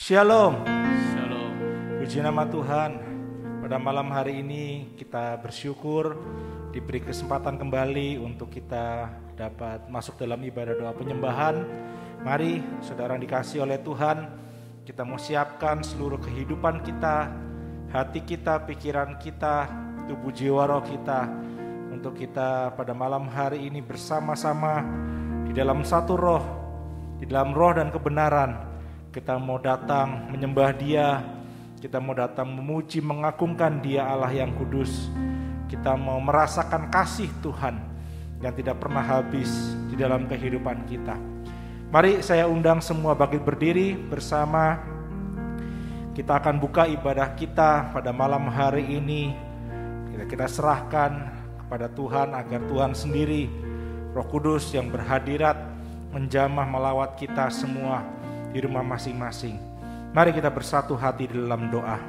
Shalom. Shalom. Puji nama Tuhan. Pada malam hari ini kita bersyukur diberi kesempatan kembali untuk kita dapat masuk dalam ibadah doa penyembahan. Mari saudara dikasih oleh Tuhan, kita mau siapkan seluruh kehidupan kita, hati kita, pikiran kita, tubuh jiwa roh kita, untuk kita pada malam hari ini bersama-sama di dalam satu roh, di dalam roh dan kebenaran. Kita mau datang menyembah Dia, kita mau datang memuji, mengagungkan Dia Allah yang kudus. Kita mau merasakan kasih Tuhan yang tidak pernah habis di dalam kehidupan kita. Mari saya undang semua bangkit berdiri bersama. Kita akan buka ibadah kita pada malam hari ini. Kita serahkan kepada Tuhan agar Tuhan sendiri, Roh Kudus yang berhadirat, menjamah melawat kita semua di rumah masing-masing. Mari kita bersatu hati di dalam doa.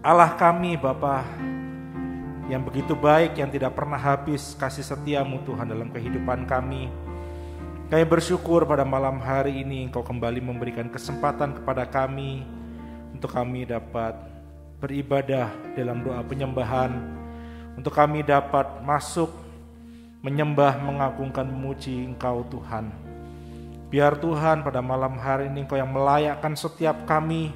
Allah kami Bapa yang begitu baik, yang tidak pernah habis kasih setiamu Tuhan dalam kehidupan kami. Kami bersyukur pada malam hari ini Engkau kembali memberikan kesempatan kepada kami untuk kami dapat beribadah dalam doa penyembahan, untuk kami dapat masuk menyembah, mengagungkan, memuji Engkau Tuhan. Biar Tuhan pada malam hari ini Engkau yang melayakkan setiap kami.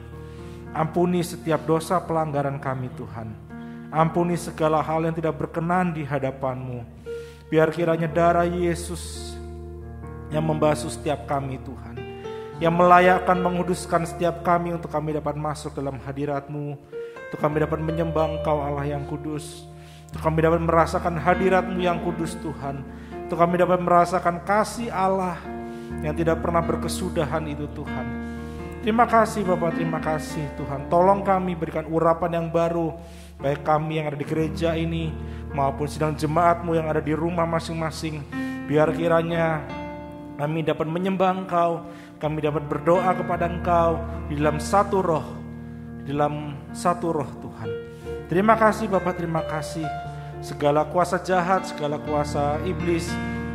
Ampuni setiap dosa pelanggaran kami Tuhan. Ampuni segala hal yang tidak berkenan di hadapan-Mu. Biar kiranya darah Yesus yang membasuh setiap kami Tuhan, yang melayakkan, menguduskan setiap kami untuk kami dapat masuk dalam hadirat-Mu, untuk kami dapat menyembah Engkau Allah yang kudus, untuk kami dapat merasakan hadirat-Mu yang kudus Tuhan, untuk kami dapat merasakan kasih Allah yang tidak pernah berkesudahan itu Tuhan. Terima kasih Bapak, terima kasih Tuhan. Tolong kami berikan urapan yang baru, baik kami yang ada di gereja ini maupun sidang jemaat-Mu yang ada di rumah masing-masing. Biar kiranya kami dapat menyembah Engkau, kami dapat berdoa kepada Engkau di dalam satu roh, Tuhan. Terima kasih Bapak, terima kasih. Segala kuasa jahat, segala kuasa iblis,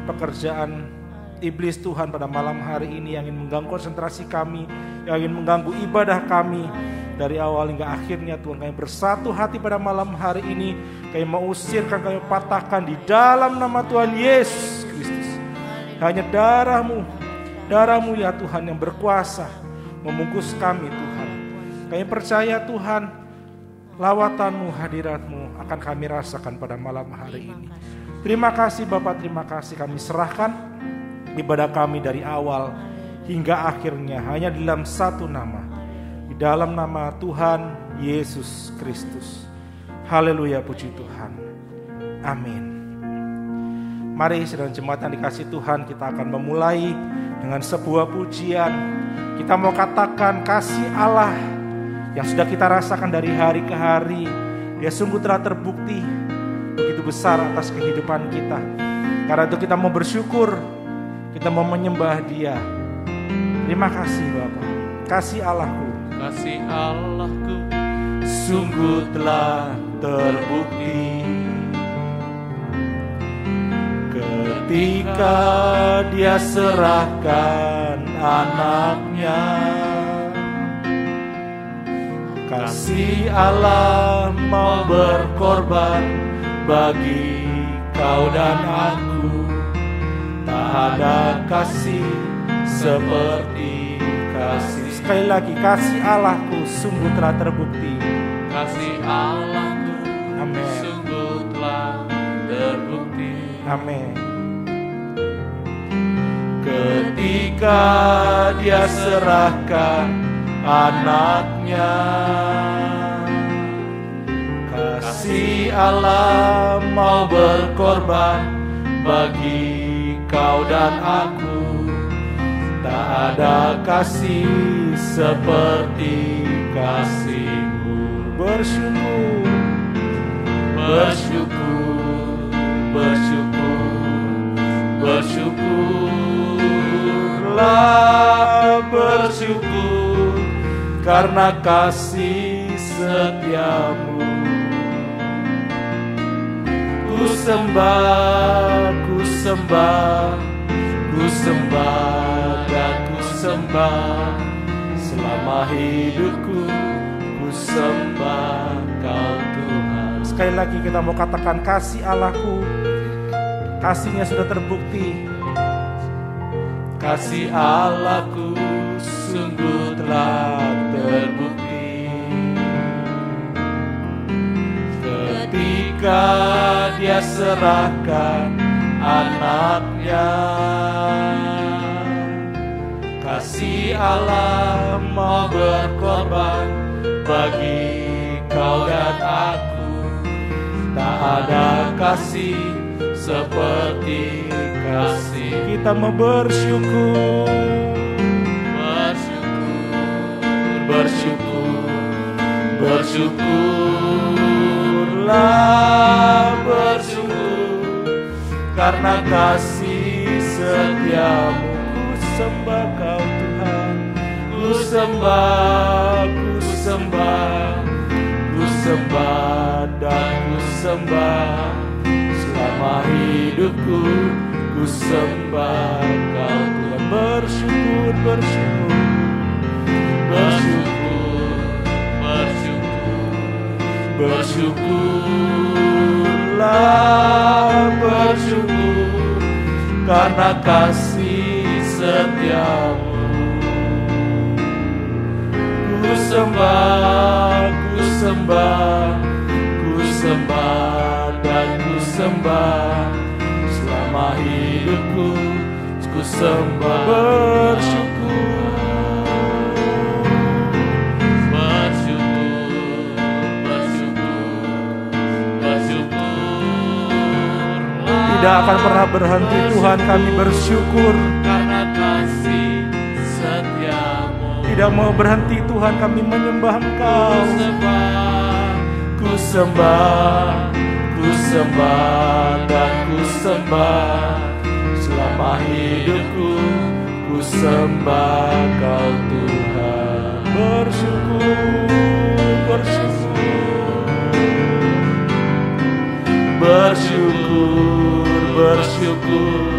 pekerjaan iblis Tuhan pada malam hari ini yang ingin mengganggu konsentrasi kami, yang ingin mengganggu ibadah kami dari awal hingga akhirnya Tuhan, kami bersatu hati pada malam hari ini. Kami mau usirkan, kami patahkan di dalam nama Tuhan Yesus Kristus. Hanya darah-Mu ya Tuhan yang berkuasa membungkus kami Tuhan. Kami percaya Tuhan, lawatan-Mu, hadirat-Mu akan kami rasakan pada malam hari ini. Terima kasih Bapak, terima kasih. Kami serahkan ibadah kami dari awal hingga akhirnya hanya di dalam satu nama, di dalam nama Tuhan Yesus Kristus. Haleluya, puji Tuhan. Amin. Mari sedang jemaat yang dikasih Tuhan, kita akan memulai dengan sebuah pujian. Kita mau katakan kasih Allah yang sudah kita rasakan dari hari ke hari. Dia sungguh telah terbukti begitu besar atas kehidupan kita. Karena itu kita mau bersyukur, kita mau menyembah Dia. Terima kasih Bapa. Kasih Allahku, Kasih Allahku sungguh telah terbukti ketika Dia serahkan anaknya. Kasih Allah mau berkorban bagi kau dan aku. Tak ada kasih seperti kasih. Sekali lagi, kasih Allahku sungguh telah terbukti. Kasih Allahku Amin. sungguh telah terbukti. Amin. Ketika Dia serahkan anaknya. Kasih Allah mau berkorban bagi kau dan aku. Tak ada kasih seperti kasih-Mu. Bersyukur, bersyukur, bersyukur, bersyukurlah, bersyukur karena kasih setiamu. Ku sembah, ku sembah, ku sembah dan ku sembah. Selama hidupku ku sembah Kau Tuhan. Sekali lagi kita mau katakan, kasih Allahku, kasihnya sudah terbukti. Kasih Allahku sungguh telah terbukti ketika Dia serahkan anaknya. Kasih Allah mau berkorban bagi kau dan aku. Tak ada kasih seperti kasih. Kita mau bersyukur, bersyukurlah, bersyukur karena kasih setiamu. ku sembah Kau Tuhan, Ku sembah, ku sembah, ku sembah dan ku sembah. Selama hidupku ku sembah Kau Tuhan. bersyukur, bersyukur. Bersyukurlah, bersyukur karena kasih setiamu. Ku sembah, ku sembah, ku sembah dan ku sembah. Selama hidupku ku sembah. Bersyukur, tidak akan pernah berhenti Tuhan, kami bersyukur. Karena kasih setiamu. Tidak mau berhenti Tuhan, kami menyembah Engkau. Ku sembah, ku sembah dan ku sembah. Selama hidupku ku sembah Kau Tuhan. Bersyukur, bersyukur, Bersyukur, bersyukur,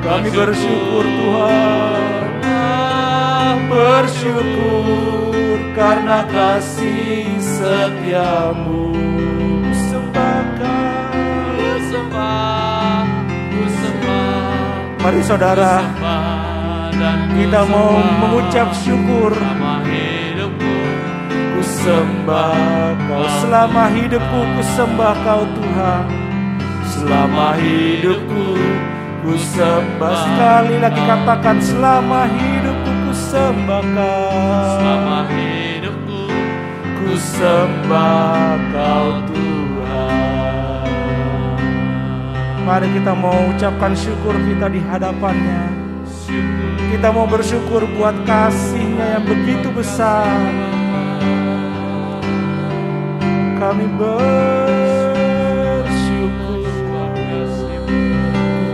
kami bersyukur Tuhan. bersyukur karena kasih setiamu. Ku sembah Kau. Ku sembah, ku sembah. Mari saudara, kita mau mengucap syukur. Selama hidupku ku sembah Kau. Selama hidupku ku sembah Kau Tuhan. Selama hidupku ku sembah. Sekali lagi katakan, selama hidupku ku sembah Kau. Selama hidupku ku sembah Kau Tuhan. Mari kita mau ucapkan syukur kita di hadapannya. Kita mau bersyukur buat kasih-Nya yang begitu besar. Kami bersyukur,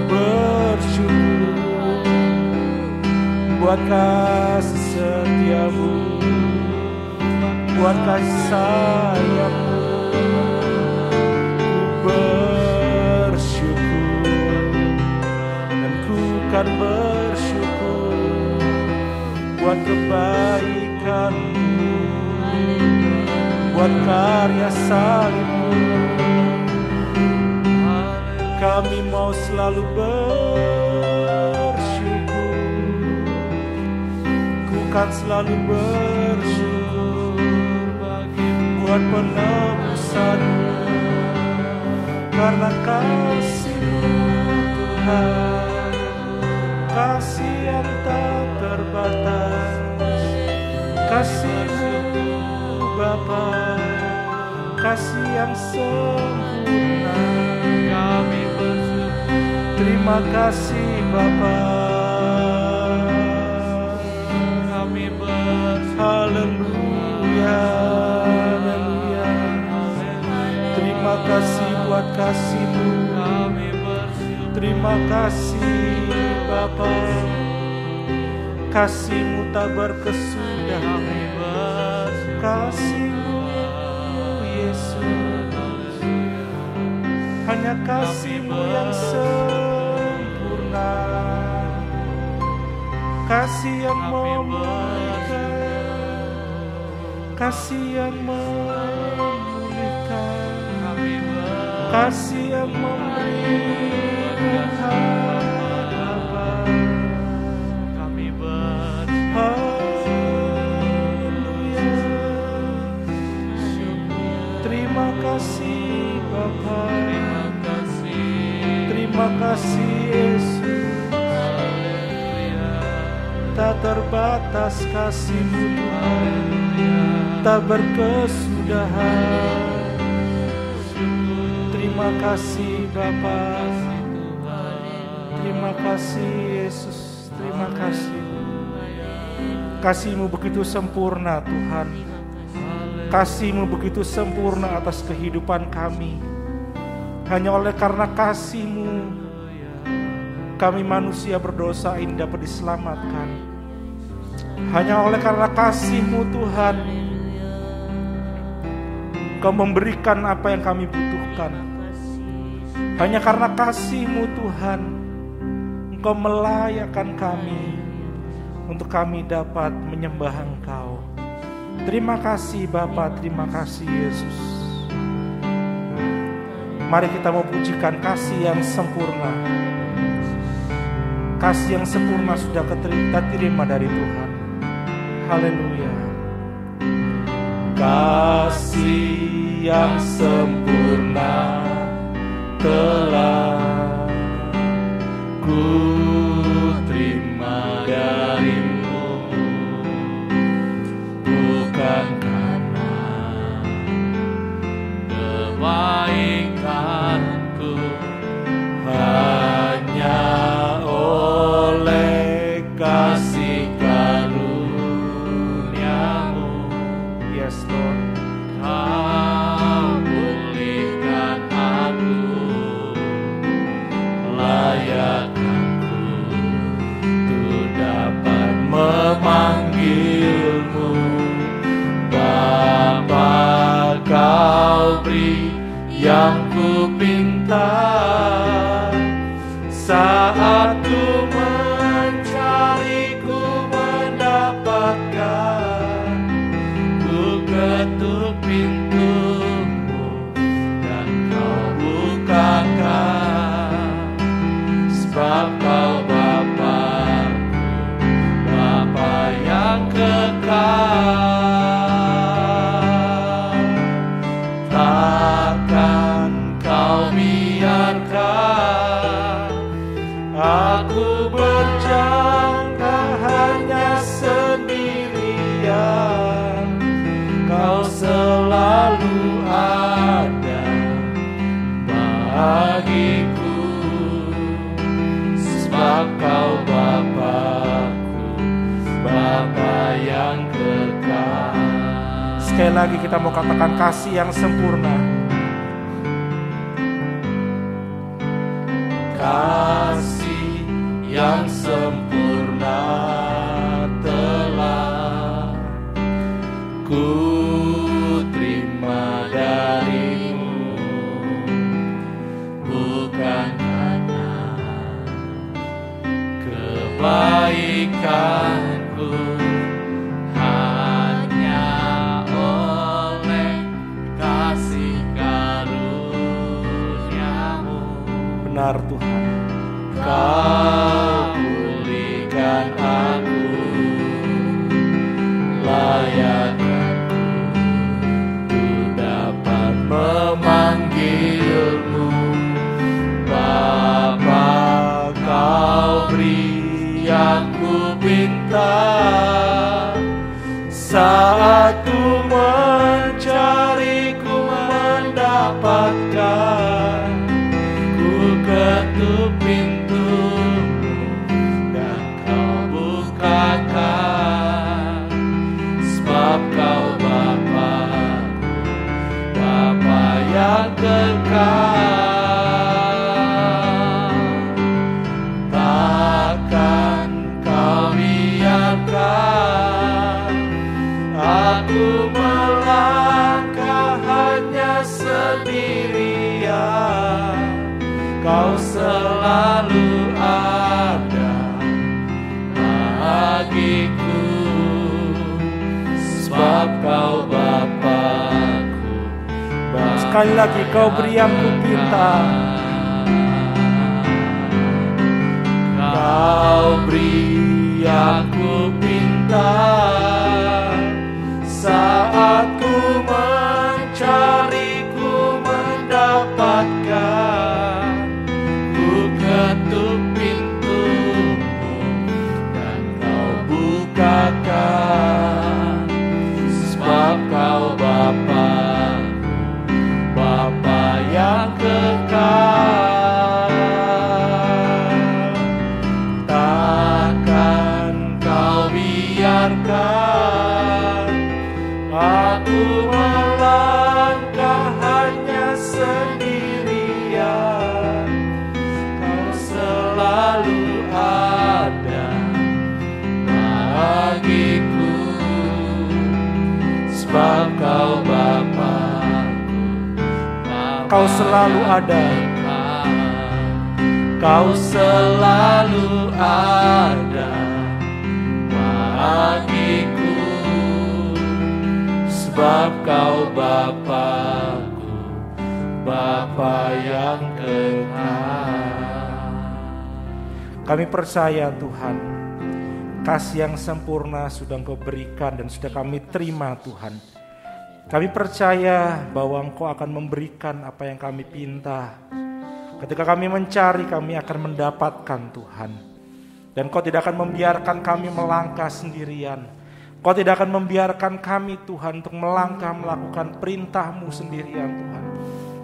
bersyukur buat kasih setiamu, buat kasih sayangmu. Ku bersyukur dan ku kan bersyukur buat kebaikanmu, buat karya salibmu. Kami mau selalu bersyukur, ku kan selalu bersyukur buat penebusanmu, karena kasih-Mu Tuhan, kasih yang tak terbatas, kasih-Mu Bapa, kasih yang sempurna. Kami bersyukur. Terima kasih Bapa. Kami bersyukur. Haleluya, haleluya. Terima kasih buat kasih-Mu. Kami bersyukur. Terima kasih Bapa. Kasih-Mu tak berkesudahan. Kami bersyukur. Kasih-Mu Yesus, hanya kasih-Mu yang sempurna. kasih yang memulihkan, kasih yang memulihkan, kasih yang memberikan harapan. Kami bersyukur. Haleluya. Terima kasih Bapa, Terima kasih. terima kasih Yesus. Haleluya. Tak terbatas kasih-Mu Tuhan, tak berkesudahan. Terima kasih Bapa, terima kasih Yesus, terima kasih. Kasih-Mu begitu sempurna Tuhan, kasih-Mu begitu sempurna atas kehidupan kami. Hanya oleh karena kasih-Mu, kami manusia berdosa ini dapat diselamatkan. Hanya oleh karena kasih-Mu Tuhan, Engkau memberikan apa yang kami butuhkan. Hanya karena kasih-Mu Tuhan, Engkau melayakkan kami untuk kami dapat menyembah Engkau. Terima kasih Bapa, terima kasih Yesus. Mari kita memujikan kasih yang sempurna. Kasih yang sempurna sudah kita terima dari Tuhan. Haleluya. Kasih yang sempurna telah ku terima darimu, bukan karena kebaikanku, hanya oleh kasih karunia-Mu. Yes Lord. Kau pulihkan aku, Layakkanku untuk dapat memanggil-Mu Bapa. Kau beri yang ku pinta saat ku mencari, ku mendapatkan. Ku ketuk pintu-Mu dan Kau bukakan, sebab Kau Bapa-Ku, Bapa yang kekal. Takkan Kau biarkan aku berjangka hanya sendirian. Kau selalu ada bagiku, sebab Kau Bapa-Ku, Bapa yang kekal. Sekali lagi kita mau katakan kasih yang sempurna. Kasih yang sempurna telah ku terima darimu, bukan karena kebaikanku, hanya oleh kasih karunia-Mu. Benar Tuhan, Kau pulihkan aku, layakkanku untuk dapat memanggil-Mu Bapa. Kau beri yang ku pinta saat ku mencari, ku mendapatkan. Ku ketuk pintu-Mu dan Kau bukakan, sebab Kau Bapa-Ku, Bapa yang kekal. Takkan Kau biarkan aku melangkah hanya sendirian. Kau selalu ada Kau Bapa-Ku, Sekali lagi, Kau beri yang ku pinta. Kau beri yang ku pinta. Saat ku mencari, ku mendapatkan. Ku ketuk pintumu dan Kau bukakan. Sebab Kau Bapa-Ku, Bapa yang kekal. Takkan Kau biarkan aku melangkah hanya sendirian. Kau selalu ada bagiku. Sebab Kau Bapa-Ku, Kau selalu ada. Kau selalu ada bagiku. Sebab Kau Bapa-Ku, Bapa yang kekal. Kami percaya Tuhan, kasih yang sempurna sudah Engkau berikan dan sudah kami terima Tuhan. Kami percaya bahwa Engkau akan memberikan apa yang kami pinta. Ketika kami mencari, kami akan mendapatkan Tuhan. Dan Kau tidak akan membiarkan kami melangkah sendirian. Kau tidak akan membiarkan kami Tuhan untuk melangkah melakukan perintah-Mu sendirian Tuhan.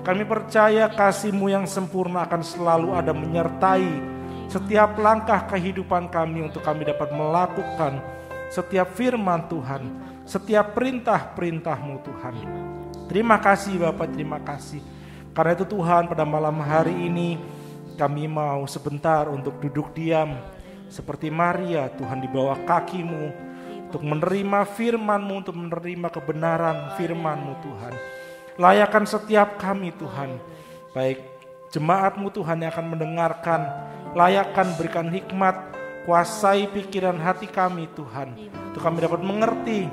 Kami percaya kasih-Mu yang sempurna akan selalu ada menyertai setiap langkah kehidupan kami untuk kami dapat melakukan setiap firman Tuhan, setiap perintah-perintah-Mu Tuhan. Terima kasih Bapa, terima kasih. Karena itu Tuhan, pada malam hari ini kami mau sebentar untuk duduk diam seperti Maria Tuhan di bawah kaki-Mu untuk menerima firman-Mu, untuk menerima kebenaran firman-Mu Tuhan. Layakan setiap kami Tuhan, baik jemaat-Mu Tuhan yang akan mendengarkan, layakan berikan hikmat, kuasai pikiran hati kami Tuhan, untuk kami dapat mengerti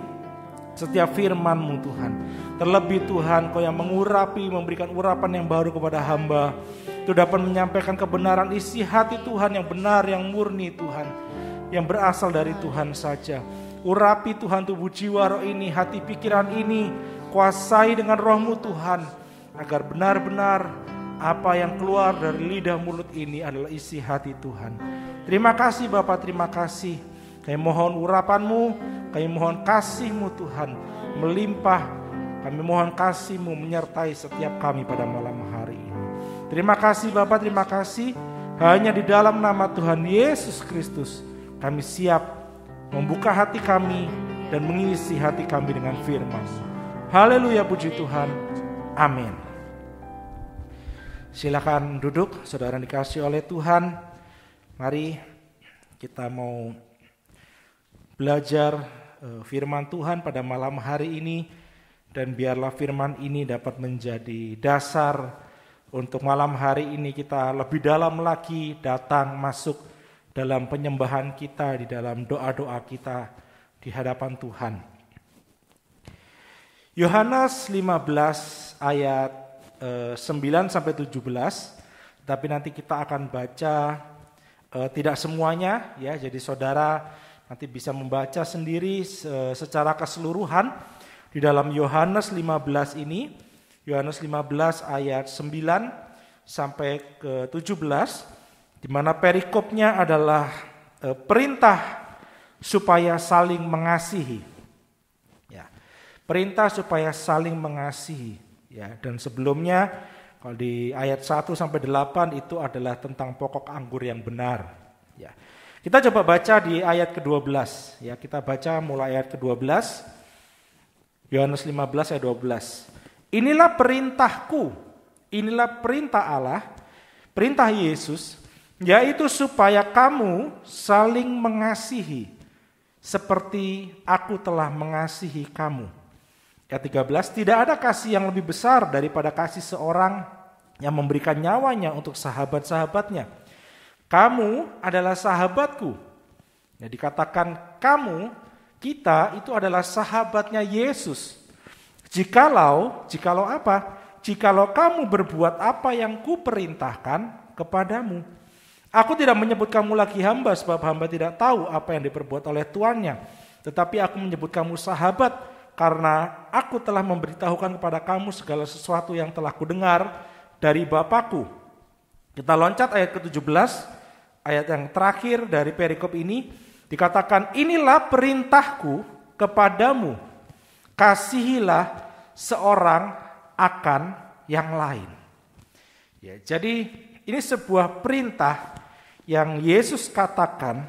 setiap firman-Mu Tuhan. Terlebih Tuhan, Kau yang mengurapi, memberikan urapan yang baru kepada hamba, itu dapat menyampaikan kebenaran isi hati Tuhan yang benar, yang murni Tuhan, yang berasal dari Tuhan saja. Urapi Tuhan tubuh jiwa roh ini, hati pikiran ini, kuasai dengan Roh-Mu Tuhan, agar benar-benar apa yang keluar dari lidah mulut ini adalah isi hati Tuhan. Terima kasih Bapa, terima kasih. Kami mohon urapan-Mu, kami mohon kasih-Mu Tuhan melimpah. Kami mohon kasih-Mu menyertai setiap kami pada malam hari ini. Terima kasih Bapa, terima kasih. Hanya di dalam nama Tuhan Yesus Kristus kami siap membuka hati kami dan mengisi hati kami dengan firman. Haleluya, puji Tuhan. Amin. Silakan duduk, saudara dikasih oleh Tuhan. Mari kita mau belajar firman Tuhan pada malam hari ini. Dan biarlah firman ini dapat menjadi dasar untuk malam hari ini kita lebih dalam lagi datang masuk dalam penyembahan kita, di dalam doa-doa kita di hadapan Tuhan. Yohanes 15 ayat 9-17, tapi nanti kita akan baca tidak semuanya ya, jadi saudara nanti bisa membaca sendiri secara keseluruhan. Di dalam Yohanes 15 ini, Yohanes 15 ayat 9 sampai ke 17, di mana perikopnya adalah perintah supaya saling mengasihi. Ya, perintah supaya saling mengasihi. Ya, dan sebelumnya kalau di ayat 1 sampai 8 itu adalah tentang pokok anggur yang benar. Ya, kita coba baca di ayat ke-12. Ya, kita baca mulai ayat ke-12. Yohanes 15 ayat 12. Inilah perintahku, inilah perintah Allah, perintah Yesus, yaitu supaya kamu saling mengasihi seperti aku telah mengasihi kamu. Ayat 13, tidak ada kasih yang lebih besar daripada kasih seorang yang memberikan nyawanya untuk sahabat-sahabatnya. Kamu adalah sahabatku. Ya, dikatakan kamu kita itu adalah sahabatnya Yesus. Jikalau apa? Jikalau kamu berbuat apa yang kuperintahkan kepadamu. Aku tidak menyebut kamu lagi hamba, sebab hamba tidak tahu apa yang diperbuat oleh tuannya. Tetapi aku menyebut kamu sahabat, karena aku telah memberitahukan kepada kamu segala sesuatu yang telah kudengar dari Bapakku. Kita loncat ayat ke-17, ayat yang terakhir dari perikop ini, dikatakan, inilah perintahku kepadamu, kasihilah seorang akan yang lain. Ya, jadi ini sebuah perintah yang Yesus katakan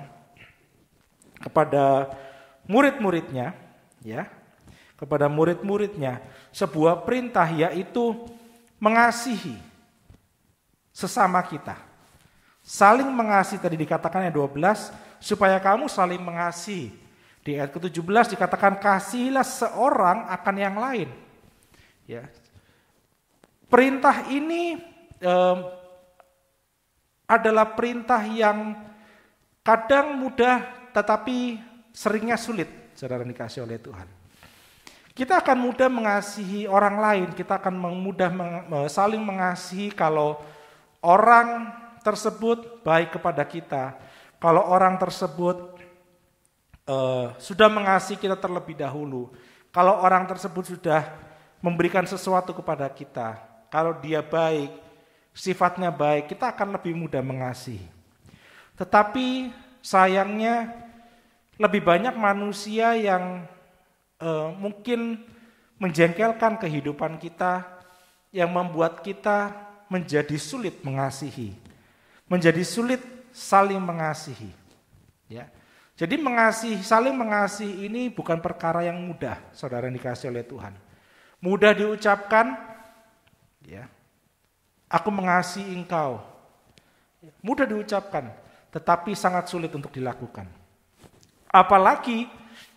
kepada murid-muridnya, ya, kepada murid-muridnya, sebuah perintah yaitu mengasihi sesama kita. Saling mengasihi tadi dikatakan ayat 12, supaya kamu saling mengasihi. Di ayat ke-17 dikatakan kasihilah seorang akan yang lain. Ya. Perintah ini adalah perintah yang kadang mudah tetapi seringnya sulit, saudara dikasih oleh Tuhan. Kita akan mudah mengasihi orang lain, kita akan mudah saling mengasihi kalau orang tersebut baik kepada kita, kalau orang tersebut sudah mengasihi kita terlebih dahulu, kalau orang tersebut sudah memberikan sesuatu kepada kita, kalau dia baik, sifatnya baik, kita akan lebih mudah mengasihi. Tetapi sayangnya lebih banyak manusia yang mungkin menjengkelkan kehidupan kita, yang membuat kita menjadi sulit mengasihi, menjadi sulit saling mengasihi. Ya. Jadi saling mengasihi ini bukan perkara yang mudah, saudara yang dikasihi oleh Tuhan. Mudah diucapkan, ya. Aku mengasihi engkau. Mudah diucapkan, tetapi sangat sulit untuk dilakukan. Apalagi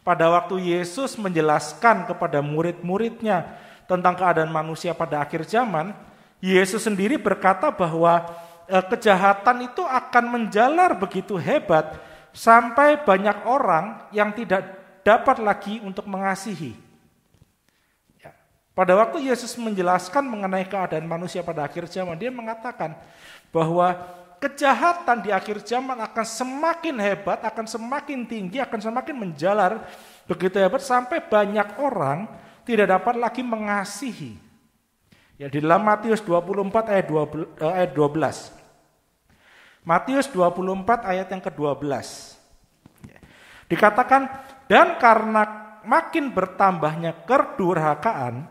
pada waktu Yesus menjelaskan kepada murid-muridnya tentang keadaan manusia pada akhir zaman, Yesus sendiri berkata bahwa kejahatan itu akan menjalar begitu hebat sampai banyak orang yang tidak dapat lagi untuk mengasihi. Pada waktu Yesus menjelaskan mengenai keadaan manusia pada akhir zaman, dia mengatakan bahwa kejahatan di akhir zaman akan semakin hebat, akan semakin tinggi, akan semakin menjalar begitu hebat sampai banyak orang tidak dapat lagi mengasihi. Ya, di dalam Matius 24 ayat 12. Matius 24 ayat yang ke-12. Dikatakan, dan karena makin bertambahnya kedurhakaan,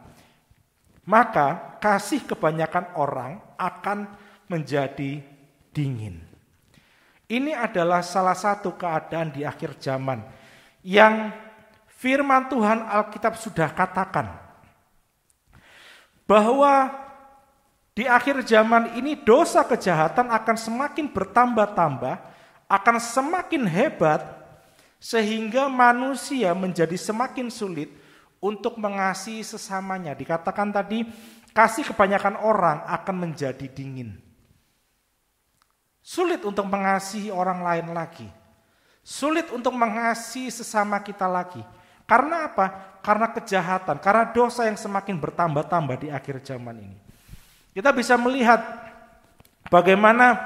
maka kasih kebanyakan orang akan menjadi dingin. Ini adalah salah satu keadaan di akhir zaman yang firman Tuhan Alkitab sudah katakan. Bahwa di akhir zaman ini dosa kejahatan akan semakin bertambah-tambah, akan semakin hebat, sehingga manusia menjadi semakin sulit untuk mengasihi sesamanya. Dikatakan tadi, kasih kebanyakan orang akan menjadi dingin. Sulit untuk mengasihi orang lain lagi. Sulit untuk mengasihi sesama kita lagi. Karena apa? Karena kejahatan, karena dosa yang semakin bertambah-tambah di akhir zaman ini. Kita bisa melihat bagaimana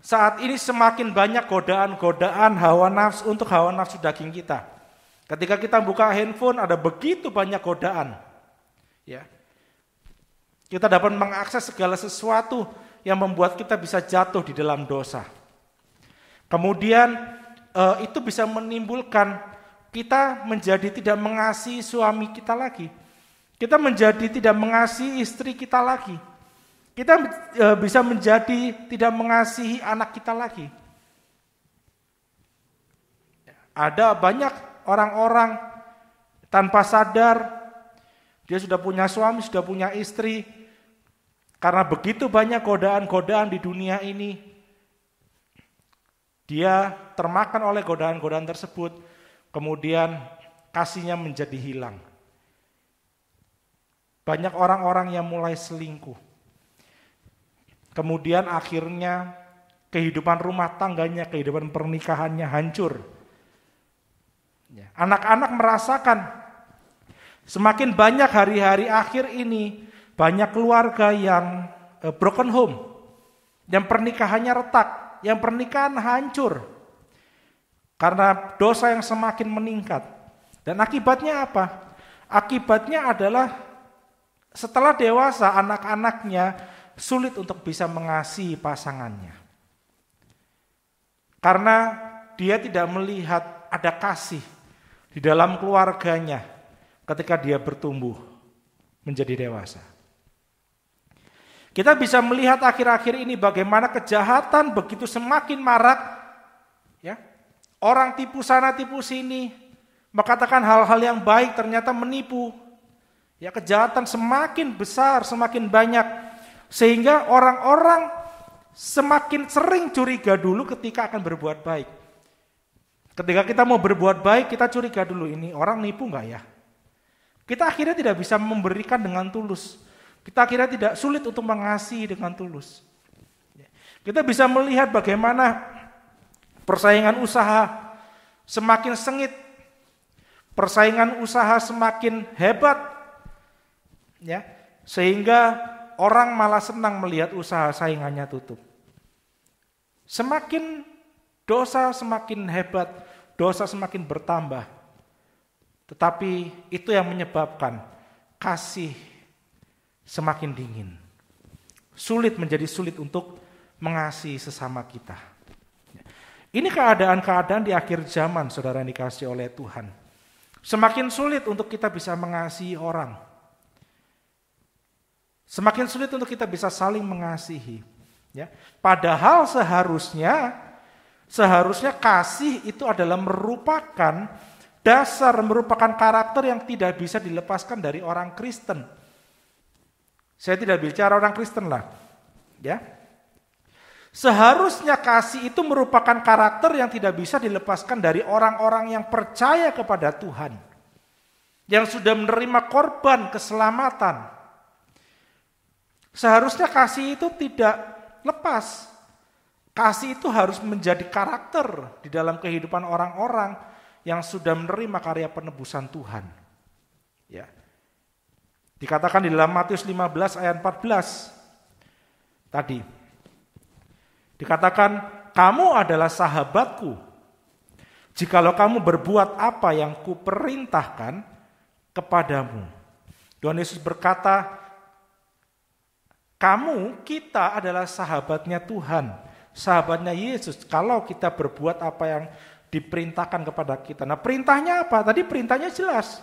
saat ini semakin banyak godaan-godaan hawa nafsu untuk hawa nafsu daging kita. Ketika kita buka handphone ada begitu banyak godaan. Ya. Kita dapat mengakses segala sesuatu yang membuat kita bisa jatuh di dalam dosa. Kemudian itu bisa menimbulkan kita menjadi tidak mengasihi suami kita lagi. Kita menjadi tidak mengasihi istri kita lagi. Kita bisa menjadi tidak mengasihi anak kita lagi. Ada banyak orang-orang tanpa sadar, dia sudah punya suami, sudah punya istri, karena begitu banyak godaan-godaan di dunia ini, dia termakan oleh godaan-godaan tersebut, kemudian kasihnya menjadi hilang. Banyak orang-orang yang mulai selingkuh, kemudian akhirnya kehidupan rumah tangganya, kehidupan pernikahannya hancur. Anak-anak merasakan semakin banyak hari-hari akhir ini, banyak keluarga yang broken home, yang pernikahannya retak, yang pernikahan hancur karena dosa yang semakin meningkat. Dan akibatnya apa? Akibatnya adalah setelah dewasa anak-anaknya sulit untuk bisa mengasihi pasangannya. Karena dia tidak melihat ada kasih di dalam keluarganya ketika dia bertumbuh menjadi dewasa. Kita bisa melihat akhir-akhir ini bagaimana kejahatan begitu semakin marak. Ya, orang tipu sana tipu sini, mengatakan hal-hal yang baik ternyata menipu. Ya, kejahatan semakin besar, semakin banyak. Sehingga orang-orang semakin sering curiga dulu ketika akan berbuat baik. Ketika kita mau berbuat baik, kita curiga dulu, ini orang nipu enggak ya? Kita akhirnya tidak bisa memberikan dengan tulus. Kita akhirnya tidak sulit untuk mengasihi dengan tulus. Kita bisa melihat bagaimana persaingan usaha semakin sengit. Persaingan usaha semakin hebat. Ya, sehingga orang malah senang melihat usaha saingannya tutup. Semakin dosa semakin hebat, dosa semakin bertambah. Tetapi itu yang menyebabkan kasih semakin dingin. Menjadi sulit untuk mengasihi sesama kita. Ini keadaan-keadaan di akhir zaman, saudara yang dikasihi oleh Tuhan. Semakin sulit untuk kita bisa mengasihi orang. Semakin sulit untuk kita bisa saling mengasihi. Ya. Padahal seharusnya kasih itu adalah merupakan dasar, merupakan karakter yang tidak bisa dilepaskan dari orang Kristen. Saya tidak bicara orang Kristen lah. Ya. Seharusnya kasih itu merupakan karakter yang tidak bisa dilepaskan dari orang-orang yang percaya kepada Tuhan. Yang sudah menerima korban keselamatan. Seharusnya kasih itu tidak lepas. Kasih itu harus menjadi karakter di dalam kehidupan orang-orang yang sudah menerima karya penebusan Tuhan. Ya. Dikatakan di dalam Matius 15 ayat 14 tadi. Dikatakan, kamu adalah sahabatku jikalau kamu berbuat apa yang kuperintahkan kepadamu. Tuhan Yesus berkata, kita adalah sahabatnya Tuhan, sahabatnya Yesus, kalau kita berbuat apa yang diperintahkan kepada kita. Nah, perintahnya apa? Tadi perintahnya jelas.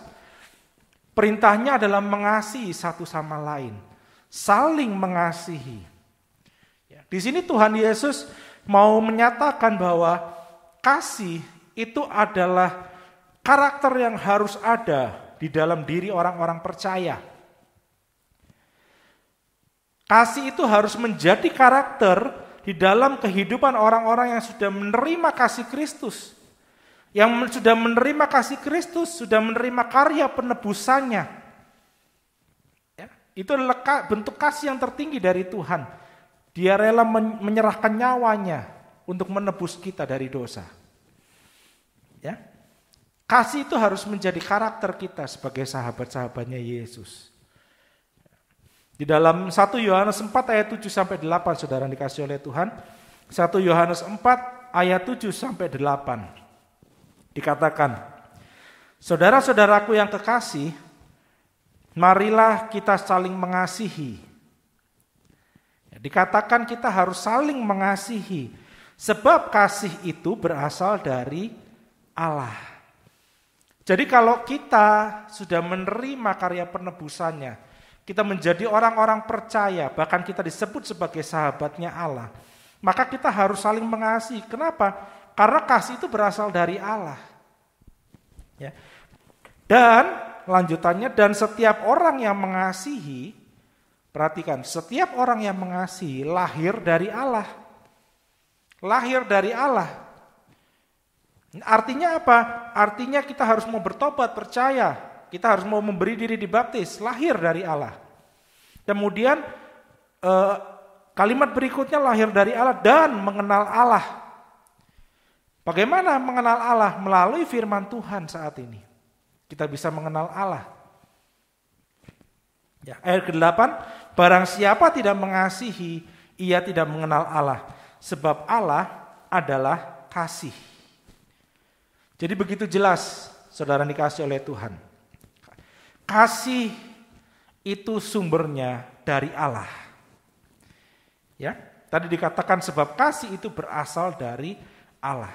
Perintahnya adalah mengasihi satu sama lain, saling mengasihi. Di sini Tuhan Yesus mau menyatakan bahwa kasih itu adalah karakter yang harus ada di dalam diri orang-orang percaya. Kasih itu harus menjadi karakter di dalam kehidupan orang-orang yang sudah menerima kasih Kristus. Yang sudah menerima kasih Kristus, sudah menerima karya penebusannya. Ya, itu adalah bentuk kasih yang tertinggi dari Tuhan. Dia rela menyerahkan nyawanya untuk menebus kita dari dosa. Ya. Kasih itu harus menjadi karakter kita sebagai sahabat-sahabatnya Yesus. Di dalam 1 Yohanes 4 ayat 7 sampai 8, saudara yang dikasihi oleh Tuhan. 1 Yohanes 4 ayat 7 sampai 8. Dikatakan, saudara-saudaraku yang kekasih, marilah kita saling mengasihi. Dikatakan kita harus saling mengasihi, sebab kasih itu berasal dari Allah. Jadi kalau kita sudah menerima karya penebusannya, kita menjadi orang-orang percaya, bahkan kita disebut sebagai sahabatnya Allah, maka kita harus saling mengasihi. Kenapa? Karena kasih itu berasal dari Allah. Ya. Dan lanjutannya, dan setiap orang yang mengasihi, perhatikan, setiap orang yang mengasihi lahir dari Allah. Lahir dari Allah. Artinya apa? Artinya kita harus mau bertobat, percaya. Kita harus mau memberi diri dibaptis, lahir dari Allah. Kemudian kalimat berikutnya lahir dari Allah dan mengenal Allah. Bagaimana mengenal Allah? Melalui firman Tuhan saat ini. Kita bisa mengenal Allah. Ya, ayat ke-8, barang siapa tidak mengasihi, ia tidak mengenal Allah. Sebab Allah adalah kasih. Jadi begitu jelas, saudara dikasih oleh Tuhan. Kasih itu sumbernya dari Allah. Ya, tadi dikatakan sebab kasih itu berasal dari Allah.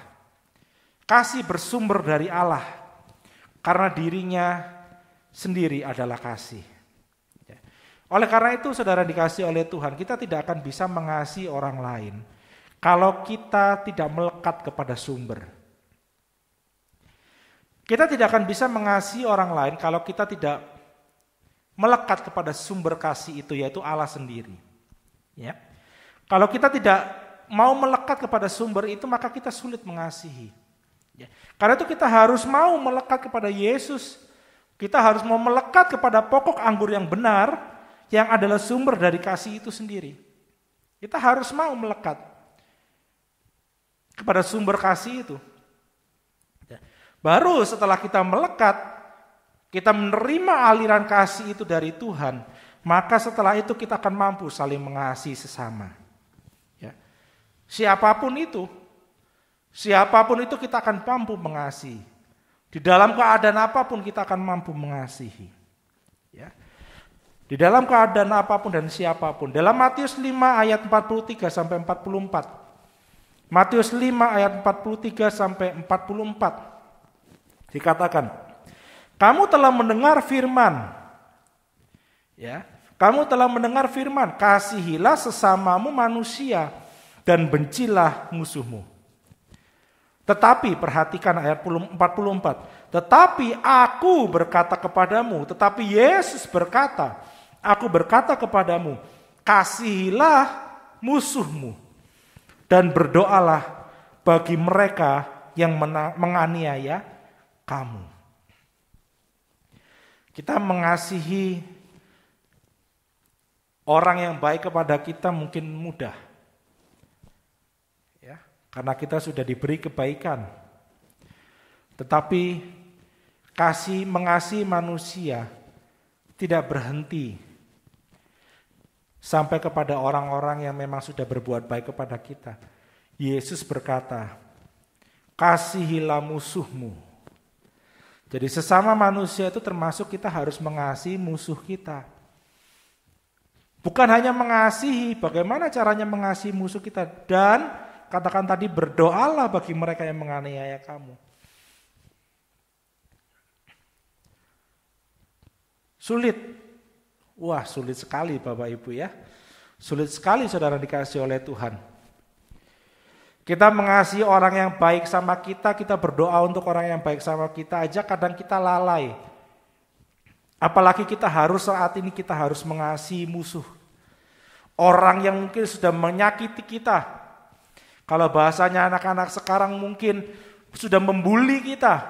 Kasih bersumber dari Allah karena dirinya sendiri adalah kasih. Ya. Oleh karena itu saudara dikasih oleh Tuhan, kita tidak akan bisa mengasihi orang lain kalau kita tidak melekat kepada sumber. Kita tidak akan bisa mengasihi orang lain kalau kita tidak melekat kepada sumber kasih itu, yaitu Allah sendiri. Ya. Kalau kita tidak mau melekat kepada sumber itu, maka kita sulit mengasihi. Ya. Karena itu kita harus mau melekat kepada Yesus. Kita harus mau melekat kepada pokok anggur yang benar, yang adalah sumber dari kasih itu sendiri. Kita harus mau melekat kepada sumber kasih itu. Ya. Baru setelah kita melekat, kita menerima aliran kasih itu dari Tuhan, maka setelah itu kita akan mampu saling mengasihi sesama. Ya. Siapapun itu kita akan mampu mengasihi. Di dalam keadaan apapun kita akan mampu mengasihi. Ya. Di dalam keadaan apapun dan siapapun. Dalam Matius 5 ayat 43 sampai 44. Matius 5 ayat 43 sampai 44. Dikatakan, kamu telah mendengar firman. Ya, kamu telah mendengar firman, kasihilah sesamamu manusia dan bencilah musuhmu. Tetapi perhatikan ayat 44. Tetapi aku berkata kepadamu, tetapi Yesus berkata, aku berkata kepadamu, kasihilah musuhmu dan berdoalah bagi mereka yang menganiaya kamu. Kita mengasihi orang yang baik kepada kita mungkin mudah. Karena kita sudah diberi kebaikan. Tetapi mengasihi manusia tidak berhenti sampai kepada orang-orang yang memang sudah berbuat baik kepada kita. Yesus berkata, kasihilah musuhmu. Jadi sesama manusia itu termasuk kita harus mengasihi musuh kita. Bukan hanya mengasihi, bagaimana caranya mengasihi musuh kita, dan katakan tadi, berdoalah bagi mereka yang menganiaya kamu. Sulit. Wah, sulit sekali Bapak Ibu ya. Sulit sekali saudara dikasih oleh Tuhan. Kita mengasihi orang yang baik sama kita berdoa untuk orang yang baik sama kita aja kadang kita lalai. Apalagi saat ini kita harus mengasihi musuh. Orang yang mungkin sudah menyakiti kita. Kalau bahasanya anak-anak sekarang mungkin sudah membuli kita,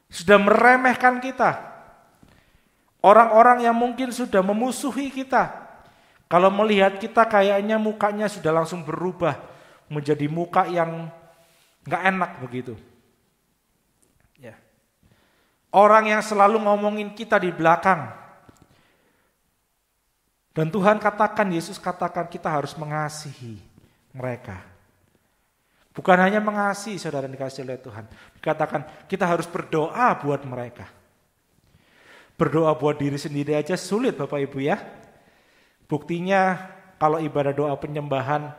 sudah meremehkan kita. Orang-orang yang mungkin sudah memusuhi kita, kalau melihat kita kayaknya mukanya sudah langsung berubah menjadi muka yang gak enak begitu. Ya. Orang yang selalu ngomongin kita di belakang. Dan Tuhan katakan, Yesus katakan kita harus mengasihi mereka. Bukan hanya mengasihi saudara dikasih oleh Tuhan. Dikatakan kita harus berdoa buat mereka. Berdoa buat diri sendiri aja sulit Bapak Ibu ya. Buktinya kalau ibadah doa penyembahan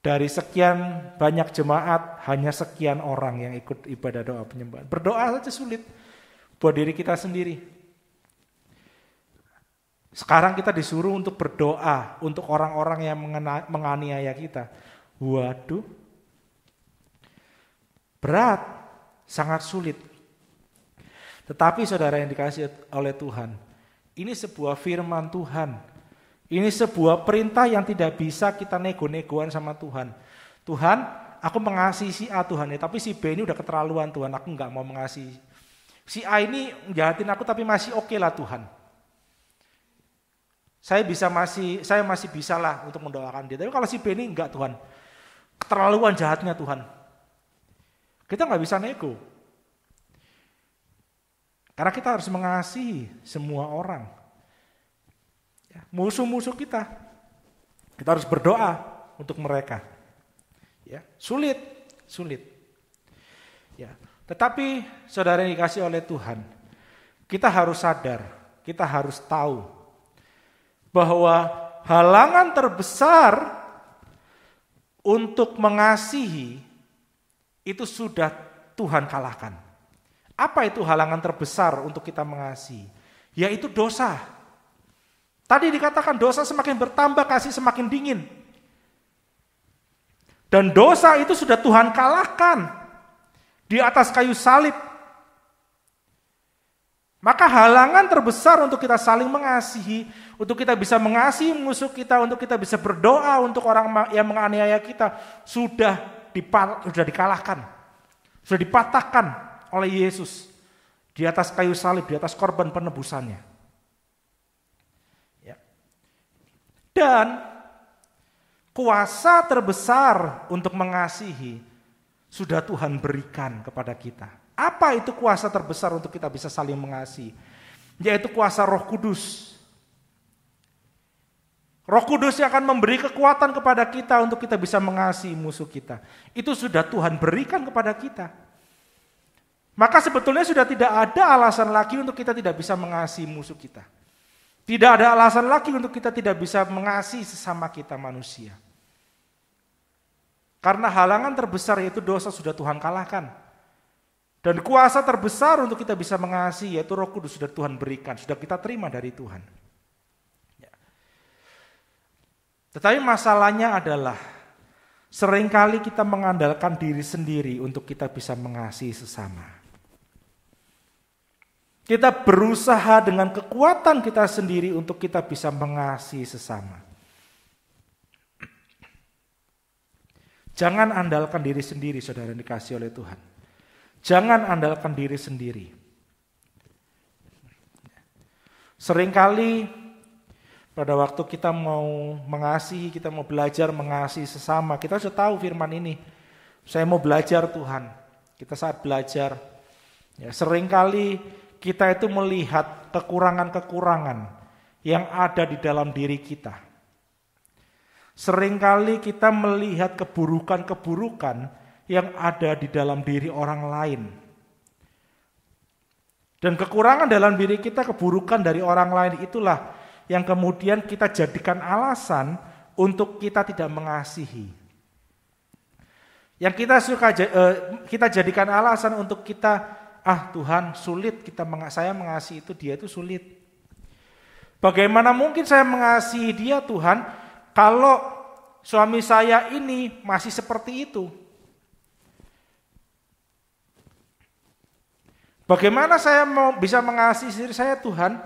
dari sekian banyak jemaat hanya sekian orang yang ikut ibadah doa penyembahan. Berdoa saja sulit buat diri kita sendiri. Sekarang kita disuruh untuk berdoa untuk orang-orang yang menganiaya kita. Waduh. Berat, sangat sulit. Tetapi saudara yang dikasih oleh Tuhan, ini sebuah firman Tuhan. Ini sebuah perintah yang tidak bisa kita nego-negoan sama Tuhan. Tuhan, aku mengasihi si A Tuhan, tapi si B ini udah keterlaluan Tuhan, aku gak mau mengasihi. Si A ini jahatin aku tapi masih oke lah Tuhan. Saya masih bisa lah untuk mendoakan dia. Tapi kalau si B ini enggak Tuhan, keterlaluan jahatnya Tuhan. Kita nggak bisa nego. Karena kita harus mengasihi semua orang. Ya, musuh-musuh kita harus berdoa untuk mereka. Ya, sulit. Ya, tetapi saudara yang dikasih oleh Tuhan, kita harus sadar, kita harus tahu bahwa halangan terbesar untuk mengasihi itu sudah Tuhan kalahkan. Apa itu halangan terbesar untuk kita mengasihi? Yaitu dosa. Tadi dikatakan dosa semakin bertambah, kasih semakin dingin. Dan dosa itu sudah Tuhan kalahkan di atas kayu salib. Maka halangan terbesar untuk kita saling mengasihi, untuk kita bisa mengasihi musuh kita, untuk kita bisa berdoa untuk orang yang menganiaya kita, sudah dikalahkan, sudah dipatahkan oleh Yesus di atas kayu salib, di atas korban penebusannya. Ya. Dan kuasa terbesar untuk mengasihi sudah Tuhan berikan kepada kita. Apa itu kuasa terbesar untuk kita bisa saling mengasihi? Yaitu kuasa Roh Kudus. Roh Kudus yang akan memberi kekuatan kepada kita untuk kita bisa mengasihi musuh kita. Itu sudah Tuhan berikan kepada kita. Maka sebetulnya sudah tidak ada alasan lagi untuk kita tidak bisa mengasihi musuh kita. Tidak ada alasan lagi untuk kita tidak bisa mengasihi sesama kita manusia. Karena halangan terbesar yaitu dosa sudah Tuhan kalahkan. Dan kuasa terbesar untuk kita bisa mengasihi yaitu Roh Kudus sudah Tuhan berikan, sudah kita terima dari Tuhan. Ya. Tetapi masalahnya adalah seringkali kita mengandalkan diri sendiri untuk kita bisa mengasihi sesama. Kita berusaha dengan kekuatan kita sendiri untuk kita bisa mengasihi sesama. Jangan andalkan diri sendiri, saudara yang dikasihi oleh Tuhan. Jangan andalkan diri sendiri. Seringkali pada waktu kita mau mengasihi, kita mau belajar mengasihi sesama, kita sudah tahu firman ini. Saya mau belajar Tuhan. Kita saat belajar, ya, seringkali kita itu melihat kekurangan-kekurangan yang ada di dalam diri kita. Seringkali kita melihat keburukan-keburukan yang ada di dalam diri orang lain. Dan kekurangan dalam diri kita, keburukan dari orang lain itulah yang kemudian kita jadikan alasan untuk kita tidak mengasihi. Yang kita jadikan alasan untuk kita, Tuhan sulit saya mengasihi itu, dia itu sulit. Bagaimana mungkin saya mengasihi dia Tuhan kalau suami saya ini masih seperti itu? Bagaimana saya mau bisa mengasihi istri saya Tuhan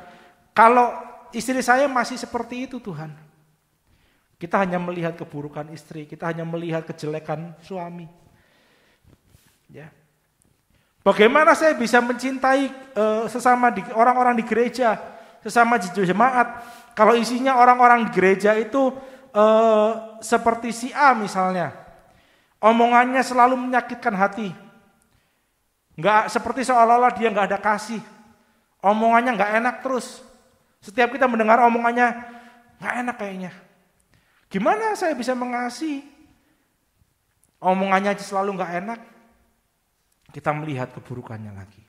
kalau istri saya masih seperti itu Tuhan? Kita hanya melihat keburukan istri, kita hanya melihat kejelekan suami. Ya. Bagaimana saya bisa mencintai sesama orang-orang di gereja, sesama jemaat, kalau isinya orang-orang di gereja itu seperti si A misalnya, omongannya selalu menyakitkan hati, nggak seperti seolah-olah dia nggak ada kasih, omongannya nggak enak terus. Setiap kita mendengar omongannya nggak enak kayaknya. Gimana saya bisa mengasihi? Omongannya aja selalu nggak enak. Kita melihat keburukannya lagi.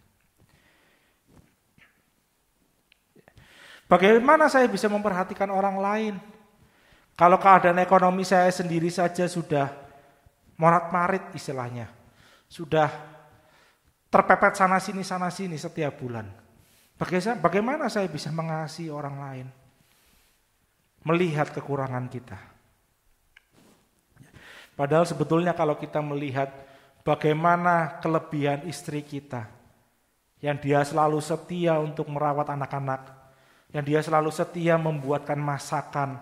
Bagaimana saya bisa memperhatikan orang lain? Kalau keadaan ekonomi saya sendiri saja sudah morat-marit istilahnya. Sudah terpepet sana sini setiap bulan. Bagaimana saya bisa mengasihi orang lain? Melihat kekurangan kita. Padahal sebetulnya kalau kita melihat bagaimana kelebihan istri kita, yang dia selalu setia untuk merawat anak-anak, yang dia selalu setia membuatkan masakan.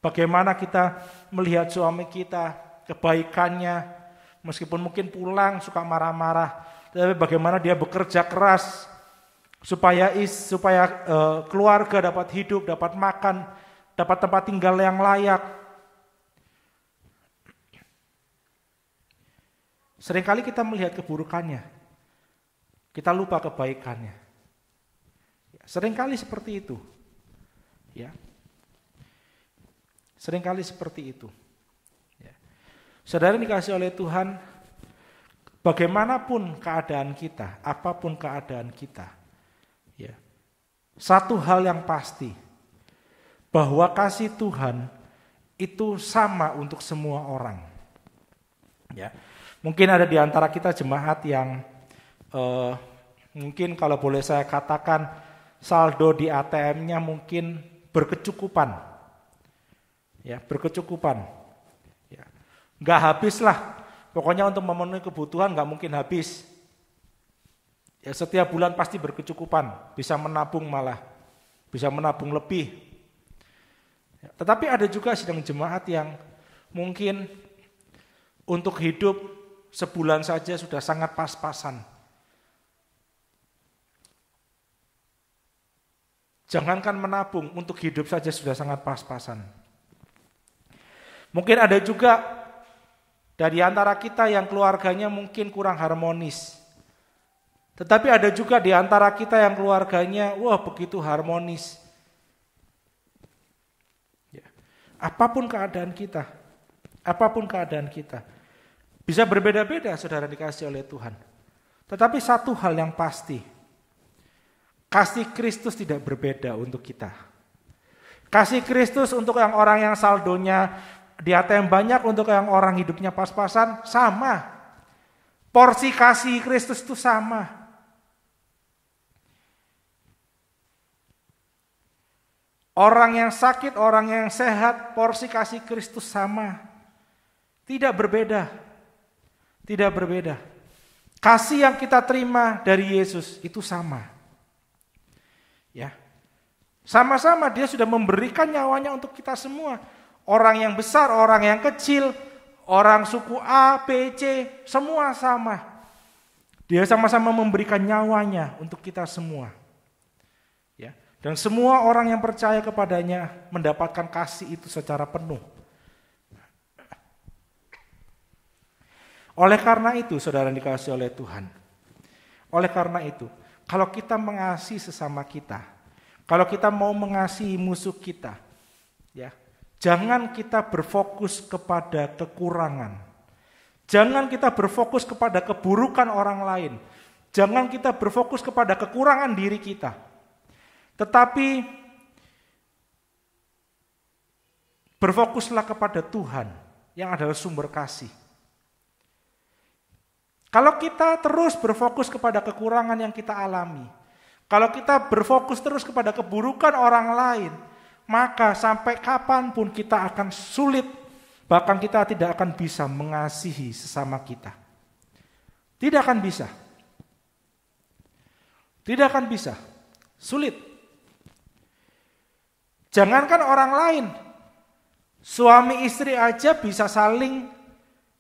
Bagaimana kita melihat suami kita, kebaikannya, meskipun mungkin pulang suka marah-marah, tapi bagaimana dia bekerja keras supaya keluarga dapat hidup, dapat makan, dapat tempat tinggal yang layak. Seringkali kita melihat keburukannya, kita lupa kebaikannya. Seringkali seperti itu. Ya. Seringkali seperti itu. Ya. Saudara dikasih oleh Tuhan, bagaimanapun keadaan kita, apapun keadaan kita, ya, satu hal yang pasti, bahwa kasih Tuhan itu sama untuk semua orang. Ya. Mungkin ada di antara kita jemaat yang mungkin kalau boleh saya katakan saldo di ATM-nya mungkin berkecukupan. Ya, berkecukupan. Ya. Nggak habis lah. Pokoknya untuk memenuhi kebutuhan nggak mungkin habis. Ya, setiap bulan pasti berkecukupan. Bisa menabung malah. Bisa menabung lebih. Ya, tetapi ada juga sidang jemaat yang mungkin untuk hidup sebulan saja sudah sangat pas-pasan. Jangankan menabung, untuk hidup saja sudah sangat pas-pasan. Mungkin ada juga dari antara kita yang keluarganya mungkin kurang harmonis. Tetapi ada juga di antara kita yang keluarganya, wah begitu harmonis. Ya. Apapun keadaan kita, bisa berbeda-beda saudara dikasih oleh Tuhan. Tetapi satu hal yang pasti, kasih Kristus tidak berbeda untuk kita. Kasih Kristus untuk yang orang yang saldonya di ATM banyak, untuk yang orang hidupnya pas-pasan, sama. Porsi kasih Kristus itu sama. Orang yang sakit, orang yang sehat, porsi kasih Kristus sama. Tidak berbeda. Tidak berbeda. Kasih yang kita terima dari Yesus itu sama. Ya. Sama-sama dia sudah memberikan nyawanya untuk kita semua. Orang yang besar, orang yang kecil, orang suku A, B, C, semua sama. Dia sama-sama memberikan nyawanya untuk kita semua. Ya. Dan semua orang yang percaya kepadanya mendapatkan kasih itu secara penuh. Oleh karena itu, saudara dikasih oleh Tuhan. Oleh karena itu, kalau kita mengasihi sesama kita, kalau kita mau mengasihi musuh kita, ya, jangan kita berfokus kepada kekurangan. Jangan kita berfokus kepada keburukan orang lain. Jangan kita berfokus kepada kekurangan diri kita. Tetapi berfokuslah kepada Tuhan yang adalah sumber kasih. Kalau kita terus berfokus kepada kekurangan yang kita alami, kalau kita berfokus terus kepada keburukan orang lain, maka sampai kapanpun kita akan sulit, bahkan kita tidak akan bisa mengasihi sesama kita. Tidak akan bisa. Tidak akan bisa. Sulit. Jangankan orang lain, suami istri aja bisa saling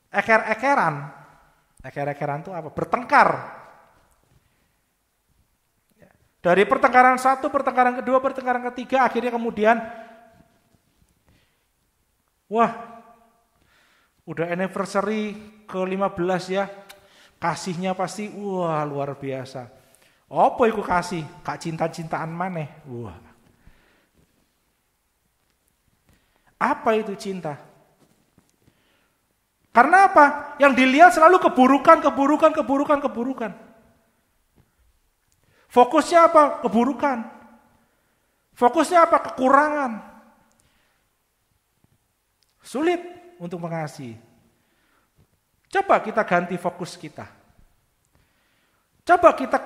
eker-ekeran. Eker-ekeran itu apa? Bertengkar. Dari pertengkaran satu, pertengkaran kedua, pertengkaran ketiga, akhirnya kemudian, wah, udah anniversary ke-15 ya, kasihnya pasti, wah luar biasa. Apa itu kasih? Kak cinta-cintaan maneh. Wah. Apa itu cinta? Karena apa? Yang dilihat selalu keburukan. Fokusnya apa? Keburukan. Fokusnya apa? Kekurangan. Sulit untuk mengasihi. Coba kita ganti fokus kita. Coba kita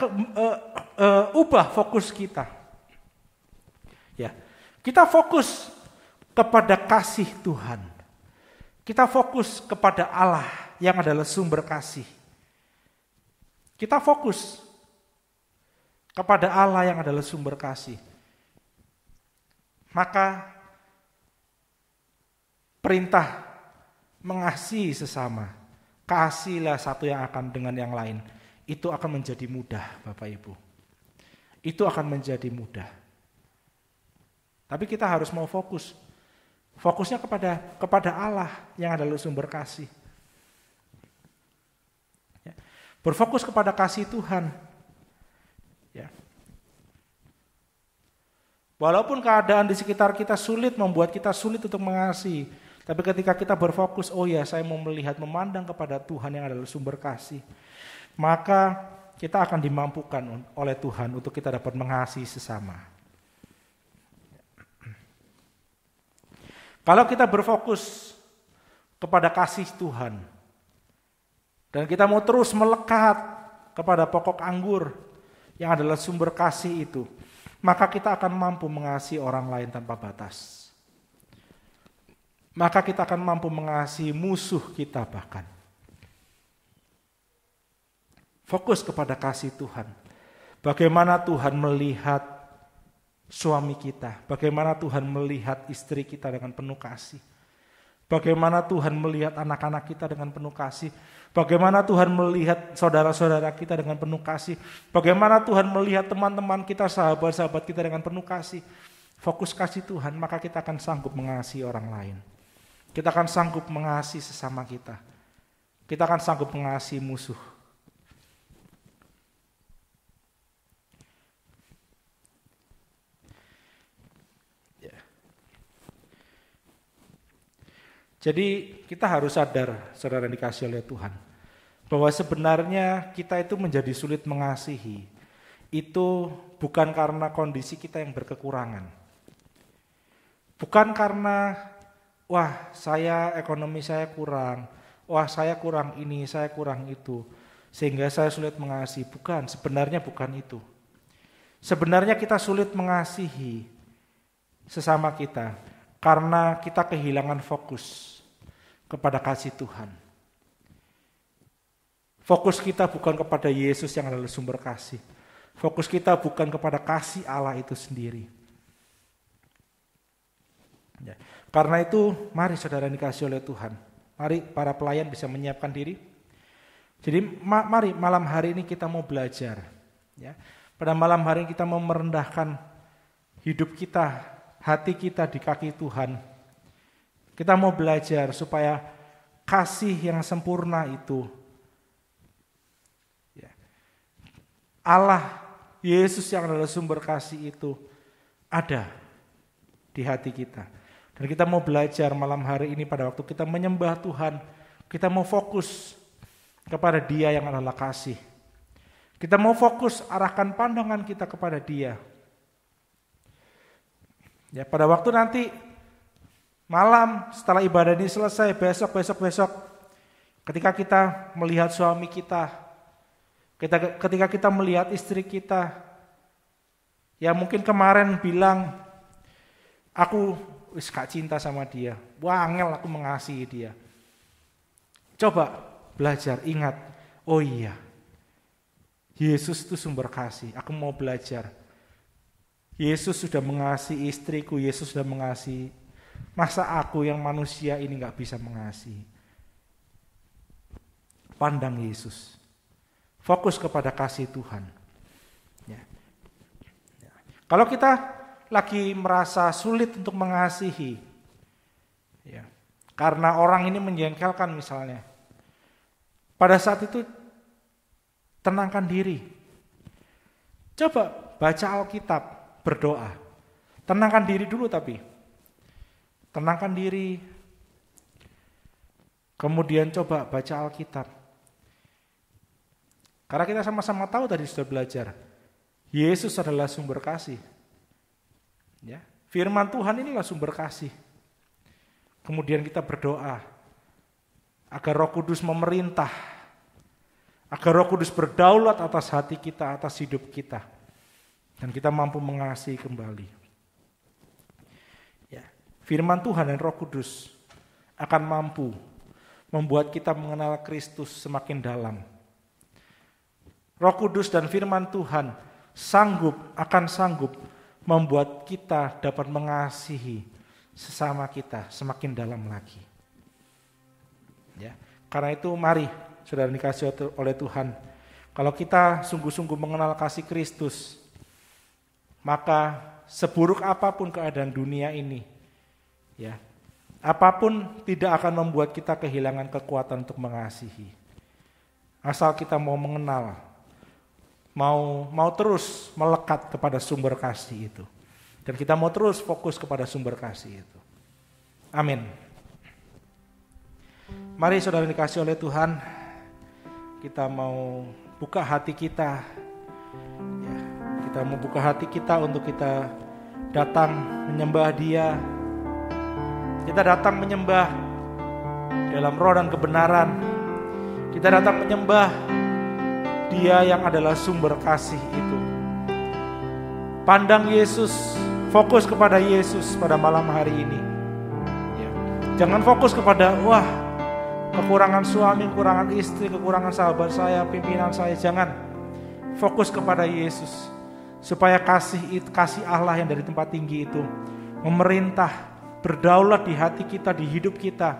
ubah fokus kita. Ya, kita fokus kepada kasih Tuhan. Kita fokus kepada Allah yang adalah sumber kasih. Kita fokus kepada Allah yang adalah sumber kasih. Maka perintah mengasihi sesama, kasihlah satu yang akan dengan yang lain, itu akan menjadi mudah, Bapak Ibu. Itu akan menjadi mudah. Tapi kita harus mau fokus. Fokusnya kepada Allah yang adalah sumber kasih. Berfokus kepada kasih Tuhan. Ya. Walaupun keadaan di sekitar kita sulit, membuat kita sulit untuk mengasihi, tapi ketika kita berfokus, oh ya saya mau melihat, memandang kepada Tuhan yang adalah sumber kasih, maka kita akan dimampukan oleh Tuhan untuk kita dapat mengasihi sesama. Kalau kita berfokus kepada kasih Tuhan, dan kita mau terus melekat kepada pokok anggur yang adalah sumber kasih itu, maka kita akan mampu mengasihi orang lain tanpa batas. Maka kita akan mampu mengasihi musuh kita bahkan. Fokus kepada kasih Tuhan. Bagaimana Tuhan melihat suami kita, bagaimana Tuhan melihat istri kita dengan penuh kasih. Bagaimana Tuhan melihat anak-anak kita dengan penuh kasih. Bagaimana Tuhan melihat saudara-saudara kita dengan penuh kasih. Bagaimana Tuhan melihat teman-teman kita, sahabat-sahabat kita dengan penuh kasih. Fokus kasih Tuhan, maka kita akan sanggup mengasihi orang lain. Kita akan sanggup mengasihi sesama kita. Kita akan sanggup mengasihi musuh. Jadi kita harus sadar, saudara yang dikasihi oleh Tuhan, bahwa sebenarnya kita itu menjadi sulit mengasihi. Itu bukan karena kondisi kita yang berkekurangan. Bukan karena, wah ekonomi saya kurang, wah saya kurang ini, saya kurang itu, sehingga saya sulit mengasihi. Bukan, sebenarnya bukan itu. Sebenarnya kita sulit mengasihi sesama kita karena kita kehilangan fokus kepada kasih Tuhan. Fokus kita bukan kepada Yesus yang adalah sumber kasih. Fokus kita bukan kepada kasih Allah itu sendiri. Ya. Karena itu, mari saudara dikasihi oleh Tuhan. Mari para pelayan bisa menyiapkan diri. Jadi mari malam hari ini kita mau belajar. Ya. Pada malam hari ini kita mau merendahkan hidup kita, hati kita di kaki Tuhan. Kita mau belajar supaya kasih yang sempurna itu, ya, Allah, Yesus yang adalah sumber kasih itu ada di hati kita. Dan kita mau belajar malam hari ini pada waktu kita menyembah Tuhan, kita mau fokus kepada Dia yang adalah kasih. Kita mau fokus arahkan pandangan kita kepada Dia. Ya, pada waktu nanti malam setelah ibadah ini selesai, besok, ketika kita melihat suami kita, ketika kita melihat istri kita, ya mungkin kemarin bilang, aku gak cinta sama dia, wah angel aku mengasihi dia. Coba belajar, ingat, oh iya, Yesus itu sumber kasih, aku mau belajar. Yesus sudah mengasihi istriku, Yesus sudah mengasihi. Masa aku yang manusia ini gak bisa mengasihi? Pandang Yesus. Fokus kepada kasih Tuhan. Ya. Ya. Kalau kita lagi merasa sulit untuk mengasihi, ya, karena orang ini menjengkelkan misalnya, pada saat itu tenangkan diri. Coba baca Alkitab, berdoa. Tenangkan diri dulu tapi. Tenangkan diri, kemudian coba baca Alkitab. Karena kita sama-sama tahu tadi sudah belajar, Yesus adalah sumber kasih. Ya, firman Tuhan inilah sumber kasih. Kemudian kita berdoa, agar Roh Kudus memerintah, agar Roh Kudus berdaulat atas hati kita, atas hidup kita. Dan kita mampu mengasihi kembali. Firman Tuhan dan Roh Kudus akan mampu membuat kita mengenal Kristus semakin dalam. Roh Kudus dan firman Tuhan akan sanggup membuat kita dapat mengasihi sesama kita semakin dalam lagi. Ya, karena itu mari saudara dikasihi oleh Tuhan, kalau kita sungguh-sungguh mengenal kasih Kristus, maka seburuk apapun keadaan dunia ini, ya, apapun tidak akan membuat kita kehilangan kekuatan untuk mengasihi. Asal kita mau mengenal, mau terus melekat kepada sumber kasih itu. Dan kita mau terus fokus kepada sumber kasih itu. Amin. Mari saudara dikasih oleh Tuhan, kita mau buka hati kita. Ya, kita mau buka hati kita untuk kita datang menyembah Dia. Kita datang menyembah dalam roh dan kebenaran. Kita datang menyembah Dia yang adalah sumber kasih itu. Pandang Yesus, fokus kepada Yesus pada malam hari ini. Ya. Jangan fokus kepada kekurangan suami, kekurangan istri, kekurangan sahabat saya, pimpinan saya. Jangan. Fokus kepada Yesus. Supaya kasih Allah yang dari tempat tinggi itu memerintah, berdaulat di hati kita, di hidup kita.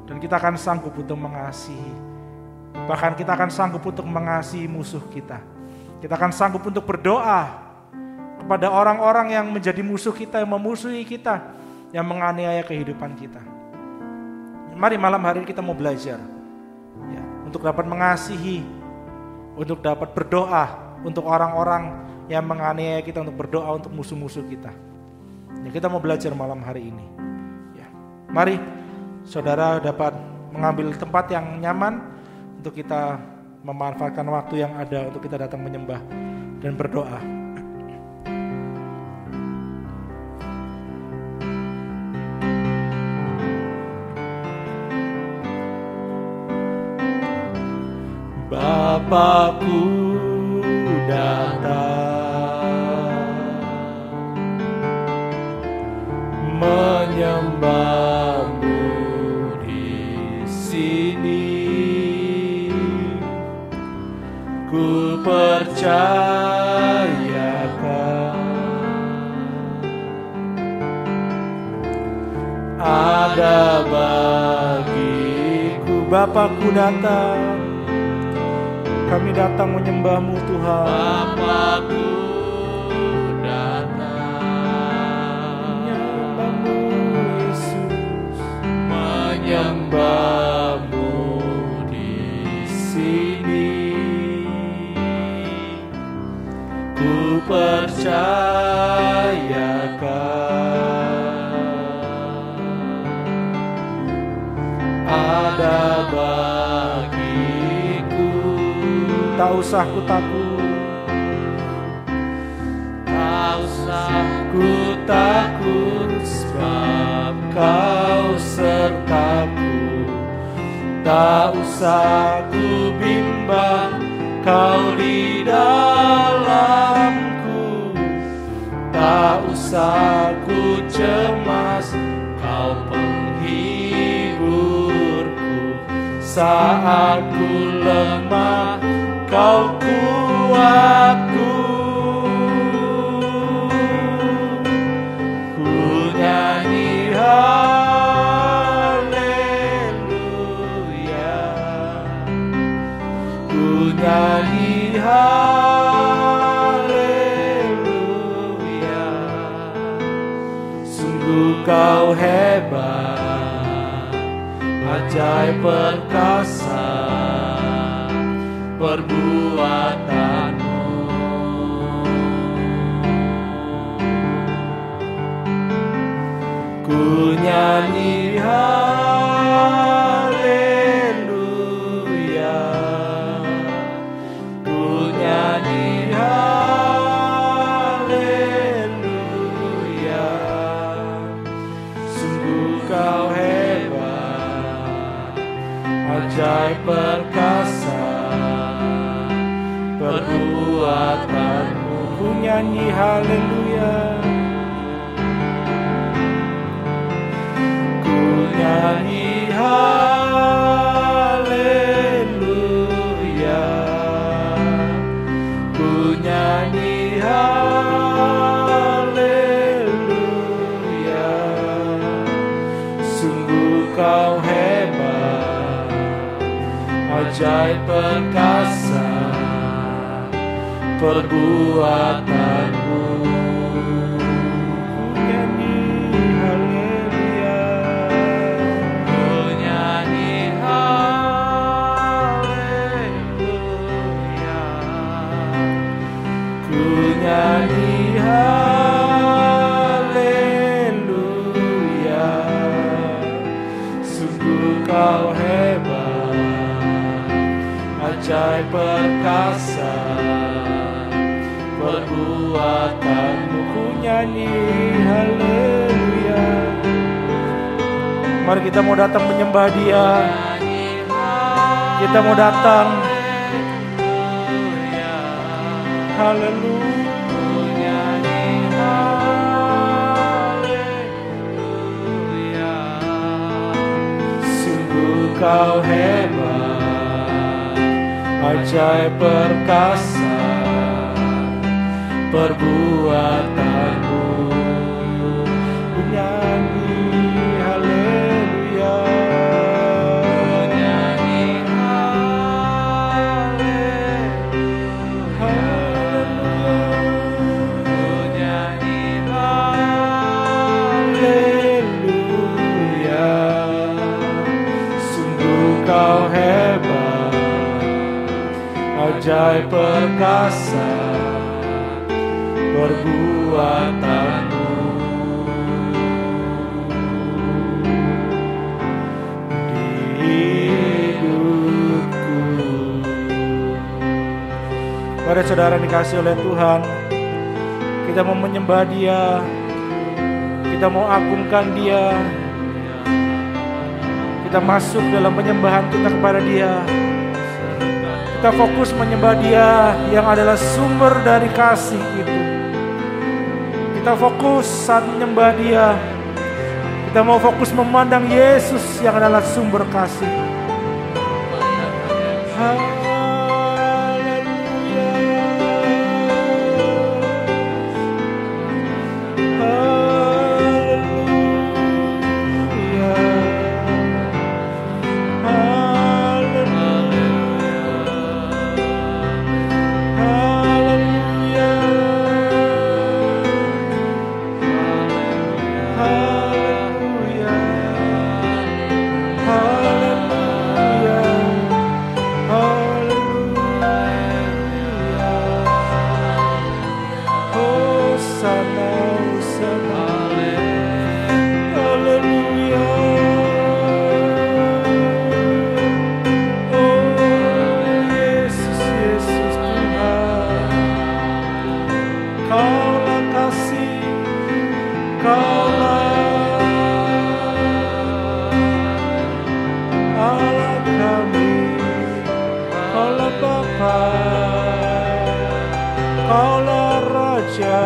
Dan kita akan sanggup untuk mengasihi. Bahkan kita akan sanggup untuk mengasihi musuh kita. Kita akan sanggup untuk berdoa kepada orang-orang yang menjadi musuh kita, yang memusuhi kita, yang menganiaya kehidupan kita. Mari malam hari ini kita mau belajar ya, untuk dapat mengasihi, untuk dapat berdoa untuk orang-orang yang menganiaya kita, untuk berdoa untuk musuh-musuh kita. Ya, kita mau belajar malam hari ini. Ya. Mari saudara dapat mengambil tempat yang nyaman untuk kita memanfaatkan waktu yang ada untuk kita datang menyembah dan berdoa. Bapakku datang menyembahmu di sini. Ku percayakan ada bagiku. Bapakku datang, kami datang menyembah-Mu Tuhan. Bapakku datang menyembah-Mu Yesus, menyembah-Mu di sini. Ku percayakan ada bagiku. Tak usah ku takut, tak usah ku takut, sebab Kau sertaku. Tak usah ku bimbang, Kau di dalamku. Tak usah ku cemas, Kau penghiburku. Saat ku lemah, Kau kuatku. Ku nyanyi haleluya, ku nyanyi haleluya. Sungguh Kau hebat, ajaib perkasa perbuatanmu. Ku nyanyi haleluya, ku nyanyi haleluya. Sungguh Kau hebat, ajaib perkasa perbuatanmu. ku nyanyi haleluya, ku nyanyi haleluya, ku nyanyi haleluya. Sungguh Kau hebat, ajaib perkasa perbuatanmu. ku nyanyi haleluya, Ku nyanyi haleluya, ajaib perkasa perbuatanmu. Ku nyanyi haleluya. Mari kita mau datang menyembah Dia. Kita mau datang. Haleluya. Sungguh Kau hebat, ajaib perkasa perbuatanmu. Ku nyanyi haleluya. Ku nyanyi Haleluya. Ku nyanyi Haleluya. Sungguh Kau hebat, ajaib perkasa perbuatanmu. Di hidupku. Pada saudara dikasih oleh Tuhan, kita mau menyembah Dia, kita mau agungkan Dia, kita masuk dalam penyembahan kita kepada Dia. Kita fokus menyembah Dia yang adalah sumber dari kasih itu. Kita fokus saat menyembah Dia. Kita mau fokus memandang Yesus yang adalah sumber kasih. Haleluya. Haleluya. Haleluya. Haleluya. Haleluya. Haleluya. Hosana, Hosana. Haleluya. Oh Yesus, Yesus Tuhan. Kaulah kasih, Kaulah Allah kami, Kaulah Bapa, Kaulah Raja,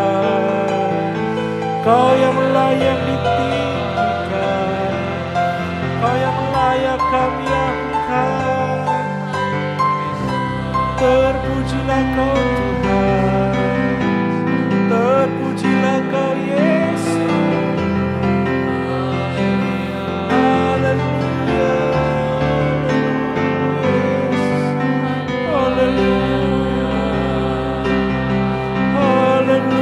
Kau yang layak ditinggikan, Kau yang layak kami angkat. Terpujilah Kau Tuhan, terpujilah Kau Yesus. Haleluya. Haleluya. Haleluya.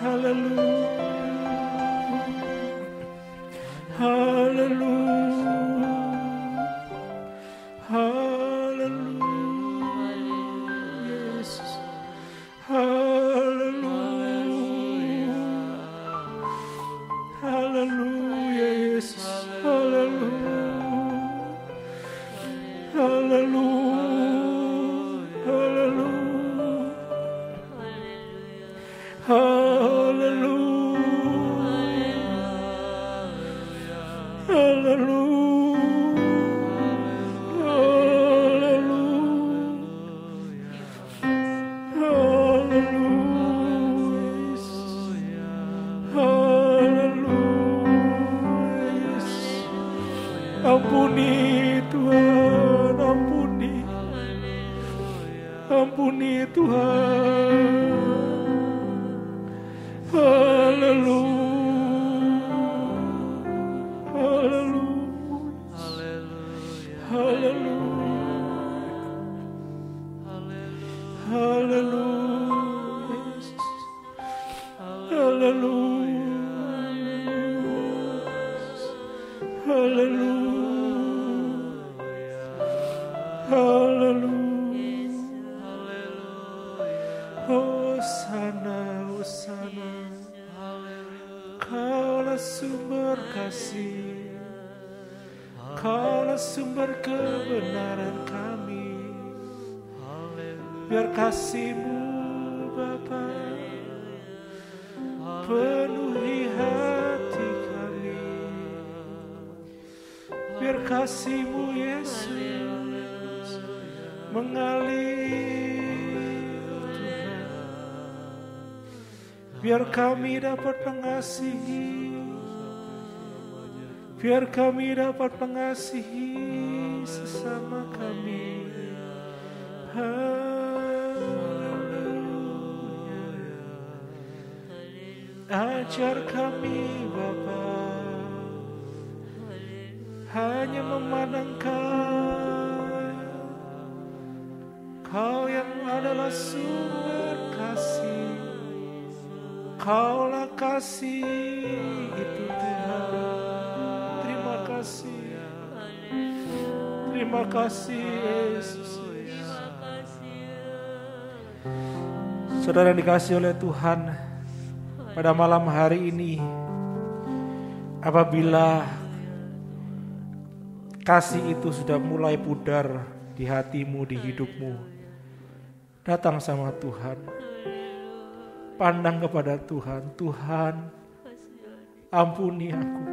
Haleluya. Haleluya. Ampuni Tuhan, ampuni. Ampuni Tuhan. Haleluya. Haleluya. Haleluya. Haleluya. Haleluya. Haleluya. Haleluya. Hosana, Hosana. Kaulah sumber kasih, Kaulah sumber kebenaran kami. Biar kasih-Mu Bapa penuhi hati kami. Biar kasih-Mu Yesus mengalir Tuhan. Biar kami dapat mengasihi, biar kami dapat mengasihi sesama kami. Haleluya. Ajar kami Bapa hanya memandang Kau yang adalah sumber kasih. Kaulah kasih itu Tuhan. Terima kasih. Terima kasih Yesus. Saudara yang dikasihi oleh Tuhan, pada malam hari ini, apabila kasih itu sudah mulai pudar di hatimu, di hidupmu, datang sama Tuhan. Pandang kepada Tuhan. Tuhan, ampuni aku.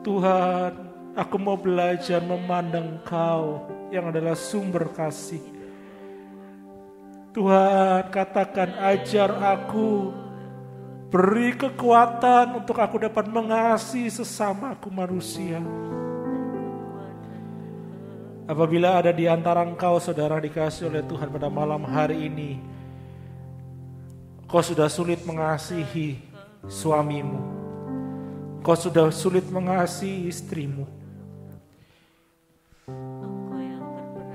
Tuhan, aku mau belajar memandang Kau yang adalah sumber kasih. Tuhan, katakan, ajar aku, beri kekuatan untuk aku dapat mengasihi sesamaku manusia. Apabila ada di antara engkau, saudara dikasihi oleh Tuhan pada malam hari ini, kau sudah sulit mengasihi suamimu, kau sudah sulit mengasihi istrimu,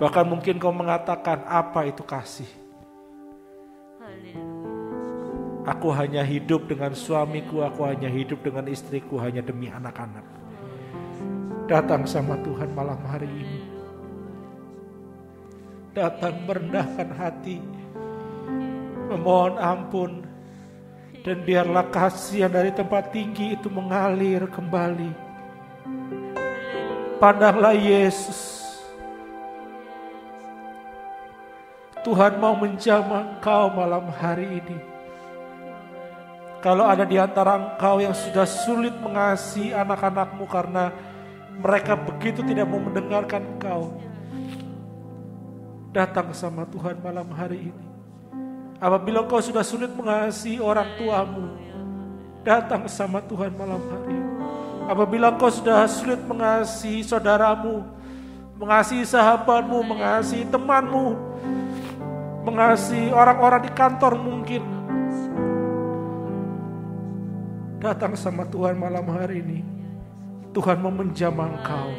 bahkan mungkin kau mengatakan, apa itu kasih? Aku hanya hidup dengan suamiku, aku hanya hidup dengan istriku hanya demi anak-anak. Datang sama Tuhan malam hari ini. Datang merendahkan hati, memohon ampun, dan biarlah kasih yang dari tempat tinggi itu mengalir kembali. Pandanglah Yesus. Tuhan mau menjamah engkau malam hari ini. Kalau ada di antara engkau yang sudah sulit mengasihi anak-anakmu karena mereka begitu tidak mau mendengarkan engkau, datang sama Tuhan malam hari ini. Apabila kau sudah sulit mengasihi orang tuamu, datang sama Tuhan malam hari ini. Apabila kau sudah sulit mengasihi saudaramu, mengasihi sahabatmu, mengasihi temanmu, mengasihi orang-orang di kantor mungkin, datang sama Tuhan malam hari ini. Tuhan mau menjamah engkau.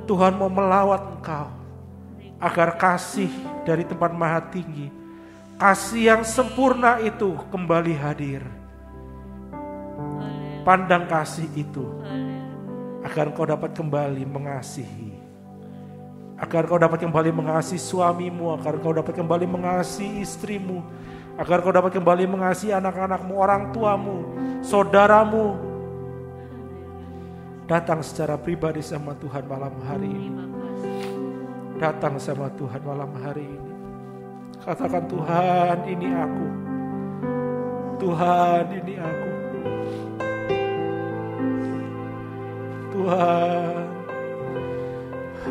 Tuhan mau melawat engkau. Agar kasih dari tempat maha tinggi, kasih yang sempurna itu kembali hadir. Pandang kasih itu. Agar kau dapat kembali mengasihi. Agar kau dapat kembali mengasihi suamimu. Agar kau dapat kembali mengasihi istrimu. Agar kau dapat kembali mengasihi anak-anakmu, orang tuamu, saudaramu. Datang secara pribadi sama Tuhan malam hari ini. Datang sama Tuhan malam hari ini. Katakan, Tuhan, ini aku. Tuhan, ini aku. Tuhan,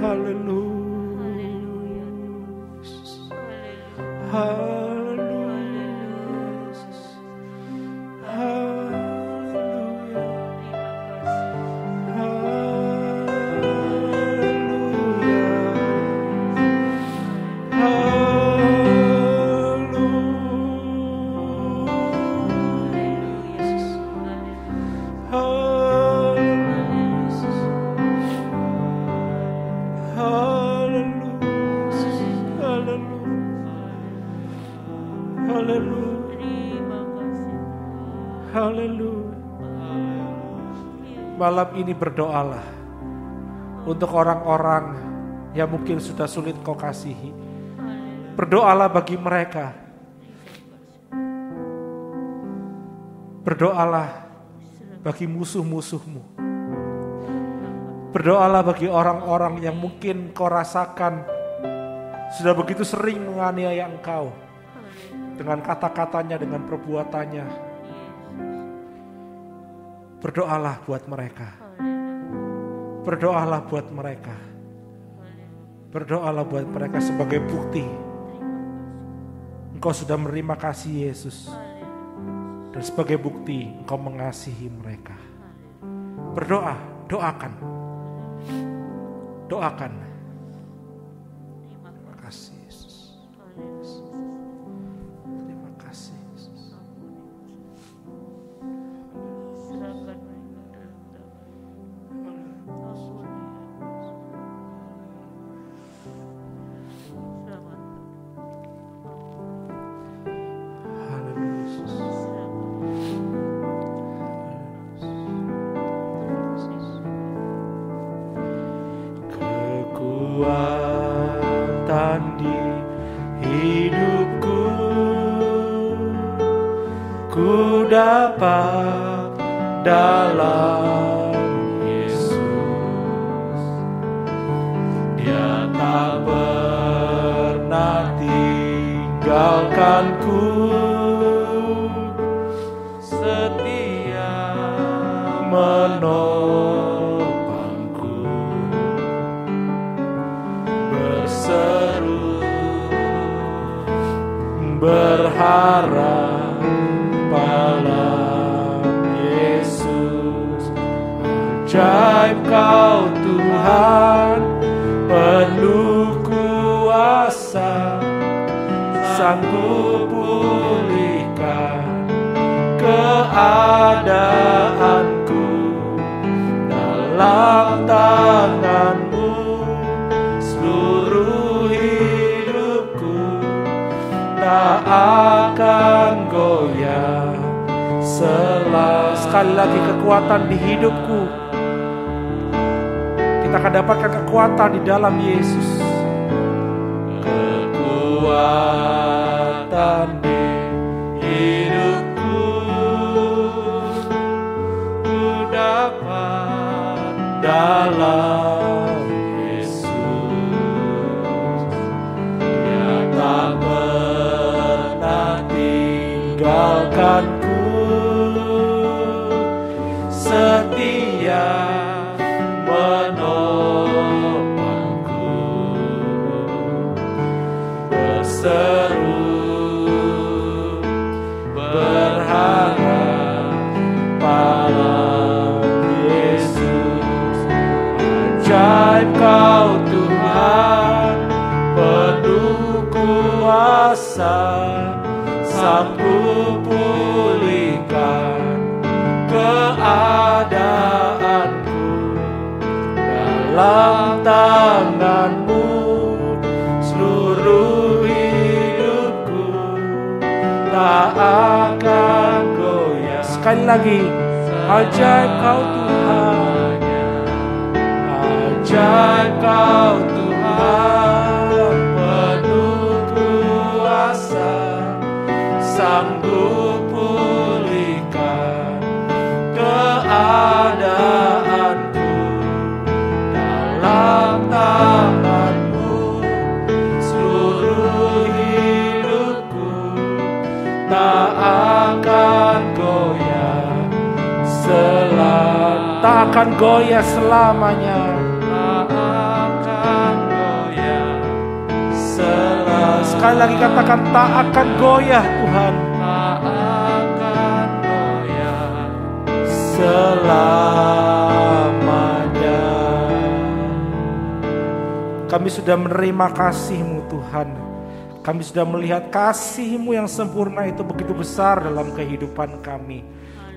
haleluya, haleluya, haleluya, haleluya. Malam ini berdoalah untuk orang-orang yang mungkin sudah sulit kau kasihi. Berdoalah bagi mereka. Berdoalah bagi musuh-musuhmu. Berdoalah bagi orang-orang yang mungkin kau rasakan sudah begitu sering menganiaya engkau. Dengan kata-katanya, dengan perbuatannya. Berdoalah buat mereka. Berdoalah buat mereka. Berdoalah buat mereka sebagai bukti engkau sudah menerima kasih Yesus. Dan sebagai bukti engkau mengasihi mereka. Berdoa, doakan. Doakan. Terima kasih Yesus. Terima kasih Yesus. Kekuatan di hidupku ku dapat dalam Yesus. Dia tak pernah tinggalkanku, setia menopangku, berseru berharap pada Yesus. Ajaib Kau Tuhan, penuh kuasa, sanggup pulihkan keadaanku. Dalam tangan-Mu seluruh hidupku tak akan goyah. Sekali lagi, kekuatan di hidupku, kita akan dapatkan kekuatan di dalam Yesus. Kekuatan di hidupku ku dapat dalam Yesus. Dia tak pernah tinggalkanku, setia menopangku, berseru berharap pada Yesus. Ajaib Kau Tuhan, penuh kuasa, sanggup pulihkan keadaanku. Dalam tangan-Mu seluruh hidupku tak akan goyah. Sekali lagi, ajaib Kau Tuhan, ajaib Kau Tuhan, penuh kuasa, sanggup pulihkan keadaanku. Dalam tangan-Mu seluruh hidupku tak akan goyah selamanya. Tak akan goyah selamanya. Tak akan goyah selamanya. Sekali lagi katakan, tak akan goyah Tuhan. Tak akan goyah Selamanya. Kami sudah menerima kasih-Mu Tuhan. Kami sudah melihat kasih-Mu yang sempurna itu begitu besar dalam kehidupan kami.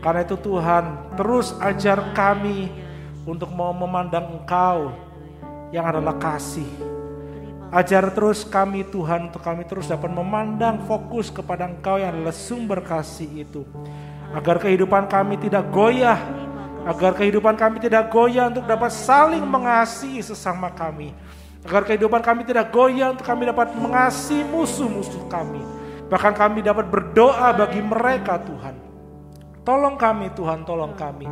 Karena itu Tuhan, terus ajar kami untuk mau memandang Engkau yang adalah kasih. Ajar terus kami Tuhan, untuk kami terus dapat memandang fokus kepada Engkau yang adalah sumber kasih itu. Agar kehidupan kami tidak goyah, agar kehidupan kami tidak goyah untuk dapat saling mengasihi sesama kami. Agar kehidupan kami tidak goyah untuk kami dapat mengasihi musuh-musuh kami. Bahkan kami dapat berdoa bagi mereka Tuhan. Tolong kami Tuhan, tolong kami.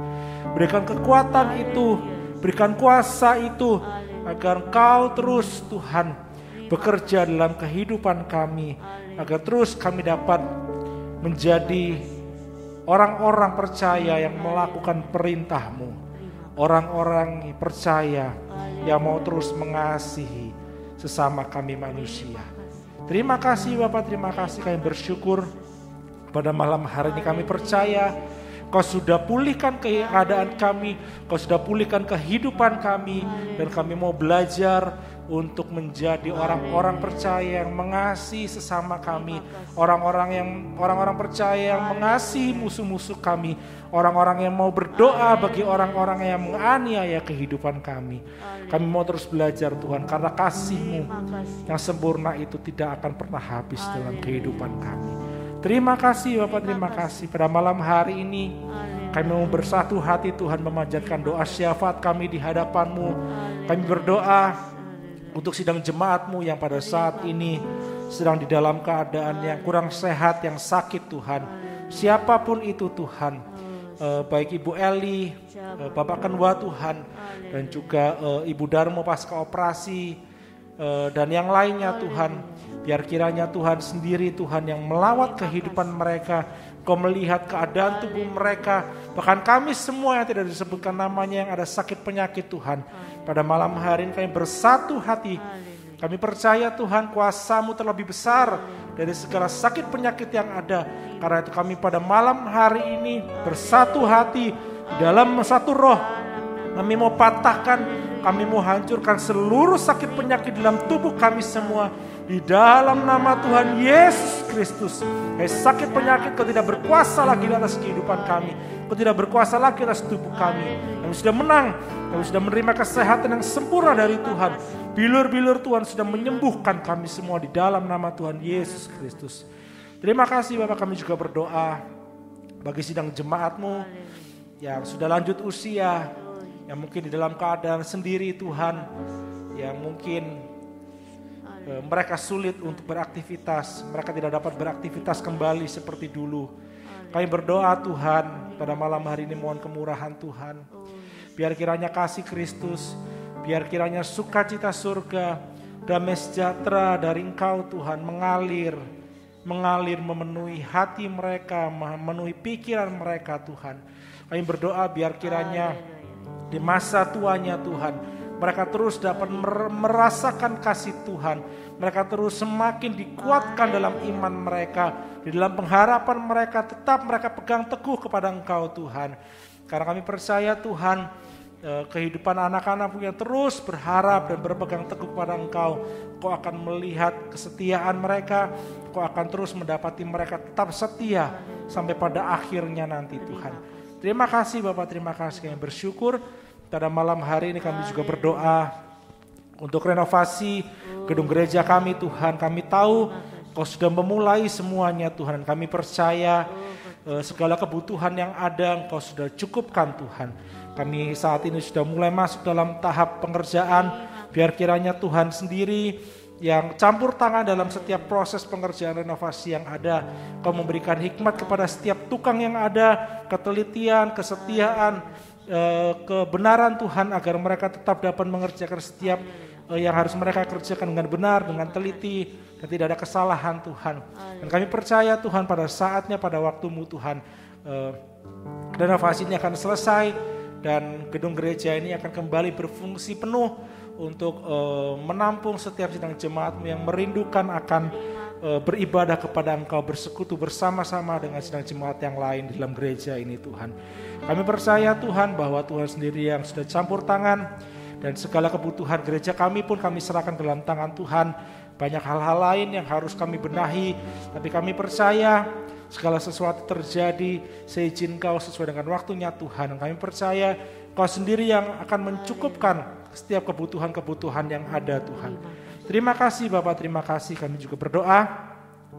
Berikan kekuatan itu, berikan kuasa itu, agar Engkau terus Tuhan bekerja dalam kehidupan kami. Agar terus kami dapat menjadi orang-orang percaya yang melakukan perintah-Mu. Orang-orang percaya yang mau terus mengasihi sesama kami manusia. Terima kasih Bapak, terima kasih, kami bersyukur pada malam hari ini. Kami percaya Kau sudah pulihkan keadaan kami, Kau sudah pulihkan kehidupan kami, dan kami mau belajar untuk menjadi orang-orang percaya yang mengasihi sesama kami, orang-orang percaya yang mengasihi musuh-musuh kami, orang-orang yang mau berdoa bagi orang-orang yang menganiaya kehidupan kami. Kami mau terus belajar Tuhan, karena kasih-Mu yang sempurna itu tidak akan pernah habis dalam kehidupan kami. Terima kasih Bapak, terima kasih pada malam hari ini. Kami mau bersatu hati Tuhan memanjatkan doa syafaat kami di hadapan-Mu. Kami berdoa untuk sidang jemaat-Mu yang pada saat ini sedang di dalam keadaan yang kurang sehat, yang sakit Tuhan. Siapapun itu Tuhan, baik Ibu Eli, Bapak Kenwa Tuhan, dan juga Ibu Darmo pasca operasi, dan yang lainnya Tuhan. Biar kiranya Tuhan sendiri Tuhan yang melawat kehidupan mereka. Kau melihat keadaan tubuh mereka. Bahkan kami semua yang tidak disebutkan namanya yang ada sakit penyakit Tuhan. Pada malam hari ini kami bersatu hati. Kami percaya Tuhan kuasa-Mu terlebih besar dari segala sakit penyakit yang ada. Karena itu kami pada malam hari ini bersatu hati dalam satu roh. Kami mau patahkan, kami mau hancurkan seluruh sakit penyakit dalam tubuh kami semua. Di dalam nama Tuhan Yesus Kristus. Sakit penyakit Kau tidak berkuasa lagi atas kehidupan kami. Kau tidak berkuasa lagi atas tubuh kami. Kami sudah menang. Kami sudah menerima kesehatan yang sempurna dari Tuhan. Bilur-bilur Tuhan sudah menyembuhkan kami semua di dalam nama Tuhan Yesus Kristus. Terima kasih Bapak, kami juga berdoa bagi sidang jemaat-Mu yang sudah lanjut usia, yang mungkin di dalam keadaan sendiri Tuhan, yang mungkin mereka sulit untuk beraktivitas, mereka tidak dapat beraktivitas kembali seperti dulu. Kami berdoa Tuhan, pada malam hari ini mohon kemurahan Tuhan. Biar kiranya kasih Kristus, biar kiranya sukacita surga, damai sejahtera dari Engkau Tuhan mengalir memenuhi hati mereka, memenuhi pikiran mereka Tuhan. Kami berdoa biar kiranya di masa tuanya Tuhan, mereka terus dapat merasakan kasih Tuhan. Mereka terus semakin dikuatkan dalam iman mereka. Di dalam pengharapan mereka tetap mereka pegang teguh kepada Engkau Tuhan. Karena kami percaya Tuhan, kehidupan anak-anak-Mu yang terus berharap dan berpegang teguh kepada Engkau. Kau akan melihat kesetiaan mereka. Kau akan terus mendapati mereka tetap setia sampai pada akhirnya nanti Tuhan. Terima kasih Bapak, terima kasih, kami bersyukur. Pada malam hari ini kami juga berdoa untuk renovasi gedung gereja kami Tuhan. Kami tahu Kau sudah memulai semuanya Tuhan. Kami percaya segala kebutuhan yang ada Engkau sudah cukupkan Tuhan. Kami saat ini sudah mulai masuk dalam tahap pengerjaan. Biar kiranya Tuhan sendiri yang campur tangan dalam setiap proses pengerjaan renovasi yang ada. Kau memberikan hikmat kepada setiap tukang yang ada, ketelitian, kesetiaan, kebenaran Tuhan, agar mereka tetap dapat mengerjakan setiap yang harus mereka kerjakan dengan benar, dengan teliti, dan tidak ada kesalahan Tuhan. Dan kami percaya Tuhan pada saatnya, pada waktu-Mu Tuhan, renovasi ini akan selesai dan gedung gereja ini akan kembali berfungsi penuh untuk menampung setiap sidang jemaat-Mu yang merindukan akan beribadah kepada Engkau, bersekutu bersama-sama dengan sidang jemaat yang lain di dalam gereja ini Tuhan. Kami percaya Tuhan bahwa Tuhan sendiri yang sudah campur tangan dan segala kebutuhan gereja kami pun kami serahkan dalam tangan Tuhan. Banyak hal-hal lain yang harus kami benahi, tapi kami percaya segala sesuatu terjadi seizin Kau sesuai dengan waktunya Tuhan. Dan kami percaya Kau sendiri yang akan mencukupkan setiap kebutuhan-kebutuhan yang ada Tuhan. Terima kasih Bapak, terima kasih. Kami juga berdoa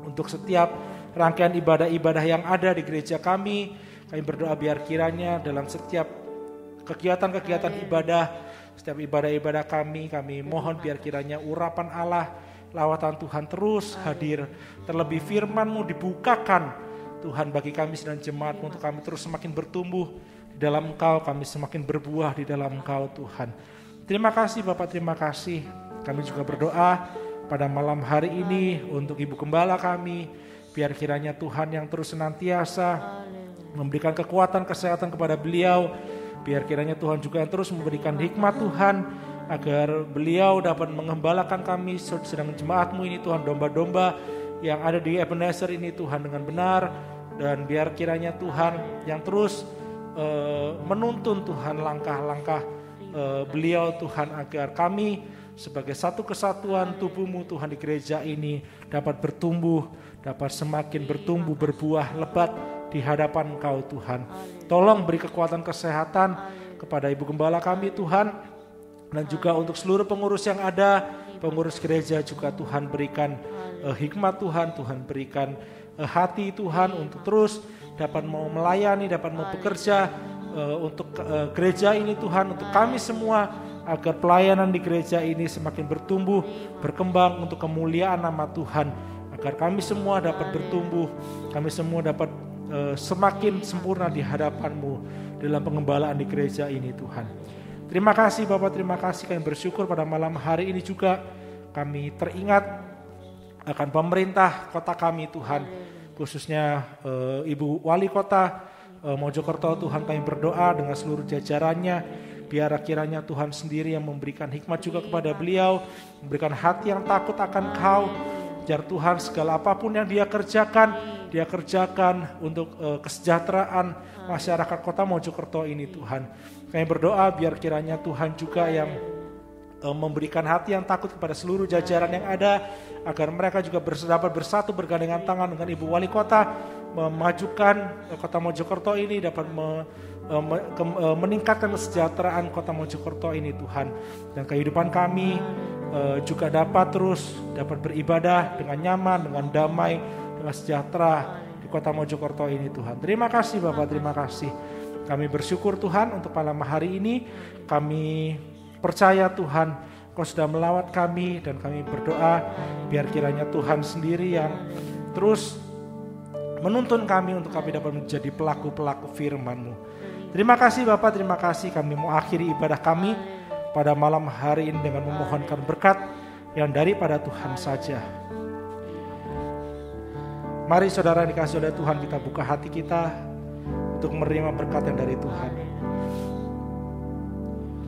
untuk setiap rangkaian ibadah-ibadah yang ada di gereja kami. Kami berdoa biar kiranya dalam setiap kegiatan-kegiatan ibadah, setiap ibadah-ibadah kami mohon biar kiranya urapan Allah, lawatan Tuhan terus hadir. Terlebih firman-Mu dibukakan Tuhan bagi kami dan jemaat-Mu untuk kami terus semakin bertumbuh di dalam Engkau, kami semakin berbuah di dalam Engkau Tuhan. Terima kasih Bapak, terima kasih. Kami juga berdoa pada malam hari ini untuk Ibu Gembala kami, biar kiranya Tuhan yang terus senantiasa memberikan kekuatan kesehatan kepada beliau, biar kiranya Tuhan juga yang terus memberikan hikmat Tuhan, agar beliau dapat mengembalakan kami sedang jemaat-Mu ini Tuhan, domba-domba yang ada di Ebenezer ini Tuhan dengan benar, dan biar kiranya Tuhan yang terus menuntun Tuhan langkah-langkah beliau Tuhan, agar kami sebagai satu kesatuan tubuh-Mu Tuhan di gereja ini dapat bertumbuh, dapat semakin bertumbuh, berbuah lebat di hadapan Engkau Tuhan. Tolong beri kekuatan kesehatan kepada Ibu Gembala kami Tuhan, dan juga untuk seluruh pengurus yang ada, pengurus gereja juga Tuhan berikan hikmat Tuhan, Tuhan berikan hati Tuhan untuk terus dapat mau melayani, dapat mau bekerja untuk gereja ini Tuhan, untuk kami semua, agar pelayanan di gereja ini semakin bertumbuh, berkembang untuk kemuliaan nama Tuhan, agar kami semua dapat bertumbuh, kami semua dapat semakin sempurna di hadapan-Mu dalam pengembalaan di gereja ini Tuhan. Terima kasih Bapak, terima kasih. Kami bersyukur pada malam hari ini juga kami teringat akan pemerintah kota kami Tuhan, khususnya Ibu Wali Kota Mojokerto Tuhan. Kami berdoa dengan seluruh jajarannya, biar kiranya Tuhan sendiri yang memberikan hikmat juga kepada beliau, memberikan hati yang takut akan Kau, biar Tuhan segala apapun yang dia kerjakan untuk kesejahteraan masyarakat kota Mojokerto ini Tuhan. Kami berdoa biar kiranya Tuhan juga yang memberikan hati yang takut kepada seluruh jajaran yang ada, agar mereka juga dapat bersatu bergandengan tangan dengan Ibu Wali Kota, memajukan kota Mojokerto ini, dapat meningkatkan kesejahteraan kota Mojokerto ini Tuhan. Dan kehidupan kami juga dapat beribadah dengan nyaman, dengan damai, dengan sejahtera di kota Mojokerto ini Tuhan. Terima kasih Bapak, terima kasih. Kami bersyukur Tuhan untuk malam hari ini. Kami percaya Tuhan Kau sudah melawat kami, dan kami berdoa biar kiranya Tuhan sendiri yang terus menuntun kami untuk kami dapat menjadi pelaku-pelaku firman-Mu. Terima kasih Bapak, terima kasih. Kami mau akhiri ibadah kami pada malam hari ini dengan memohonkan berkat yang daripada Tuhan saja. Mari saudara dikasih oleh Tuhan, kita buka hati kita untuk menerima berkat yang dari Tuhan.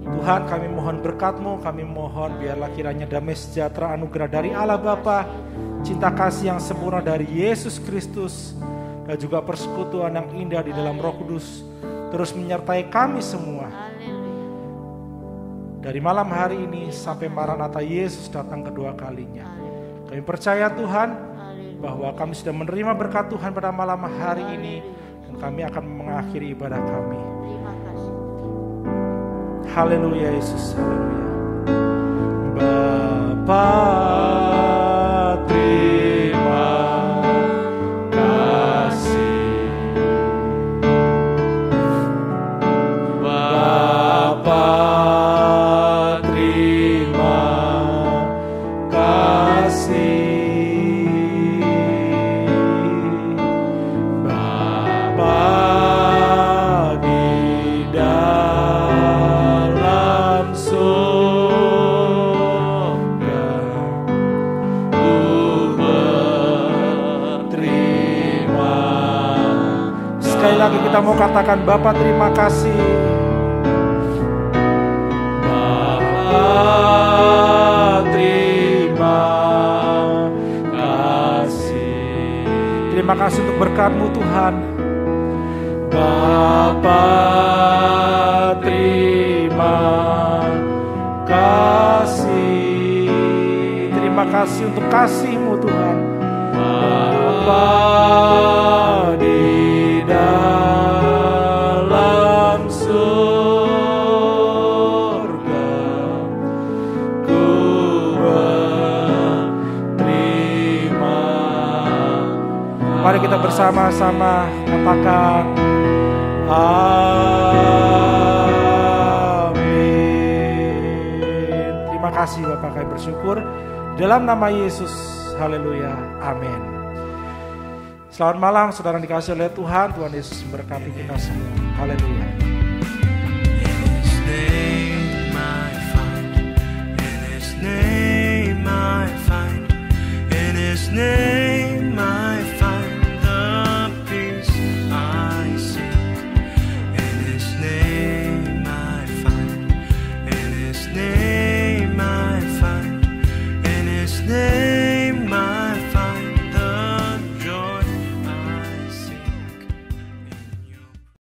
Tuhan, kami mohon berkat-Mu, kami mohon biarlah kiranya damai sejahtera anugerah dari Allah Bapa, cinta kasih yang sempurna dari Yesus Kristus, dan juga persekutuan yang indah di dalam Roh Kudus terus menyertai kami semua. Dari malam hari ini sampai Maranatha Yesus datang kedua kalinya. Kami percaya Tuhan bahwa kami sudah menerima berkat Tuhan pada malam hari ini, dan kami akan mengakhiri ibadah kami. Haleluya Yesus, haleluya. Bapa, terima kasih. Bapa, terima kasih. Bapa di dalam surga, Sekali lagi kita mau katakan Bapa terima kasih. Terima kasih. Terima kasih untuk berkat-Mu Tuhan. Bapa terima kasih. Terima kasih untuk kasih-Mu Tuhan. Bapa di dalam surga, ku berterima. Mari kita bersama-sama katakan amin. Terima kasih Bapak, kami bersyukur dalam nama Yesus. Haleluya, amin. Selamat malam saudara dikasih oleh Tuhan. Tuhan Yesus memberkati kita semua. Haleluya.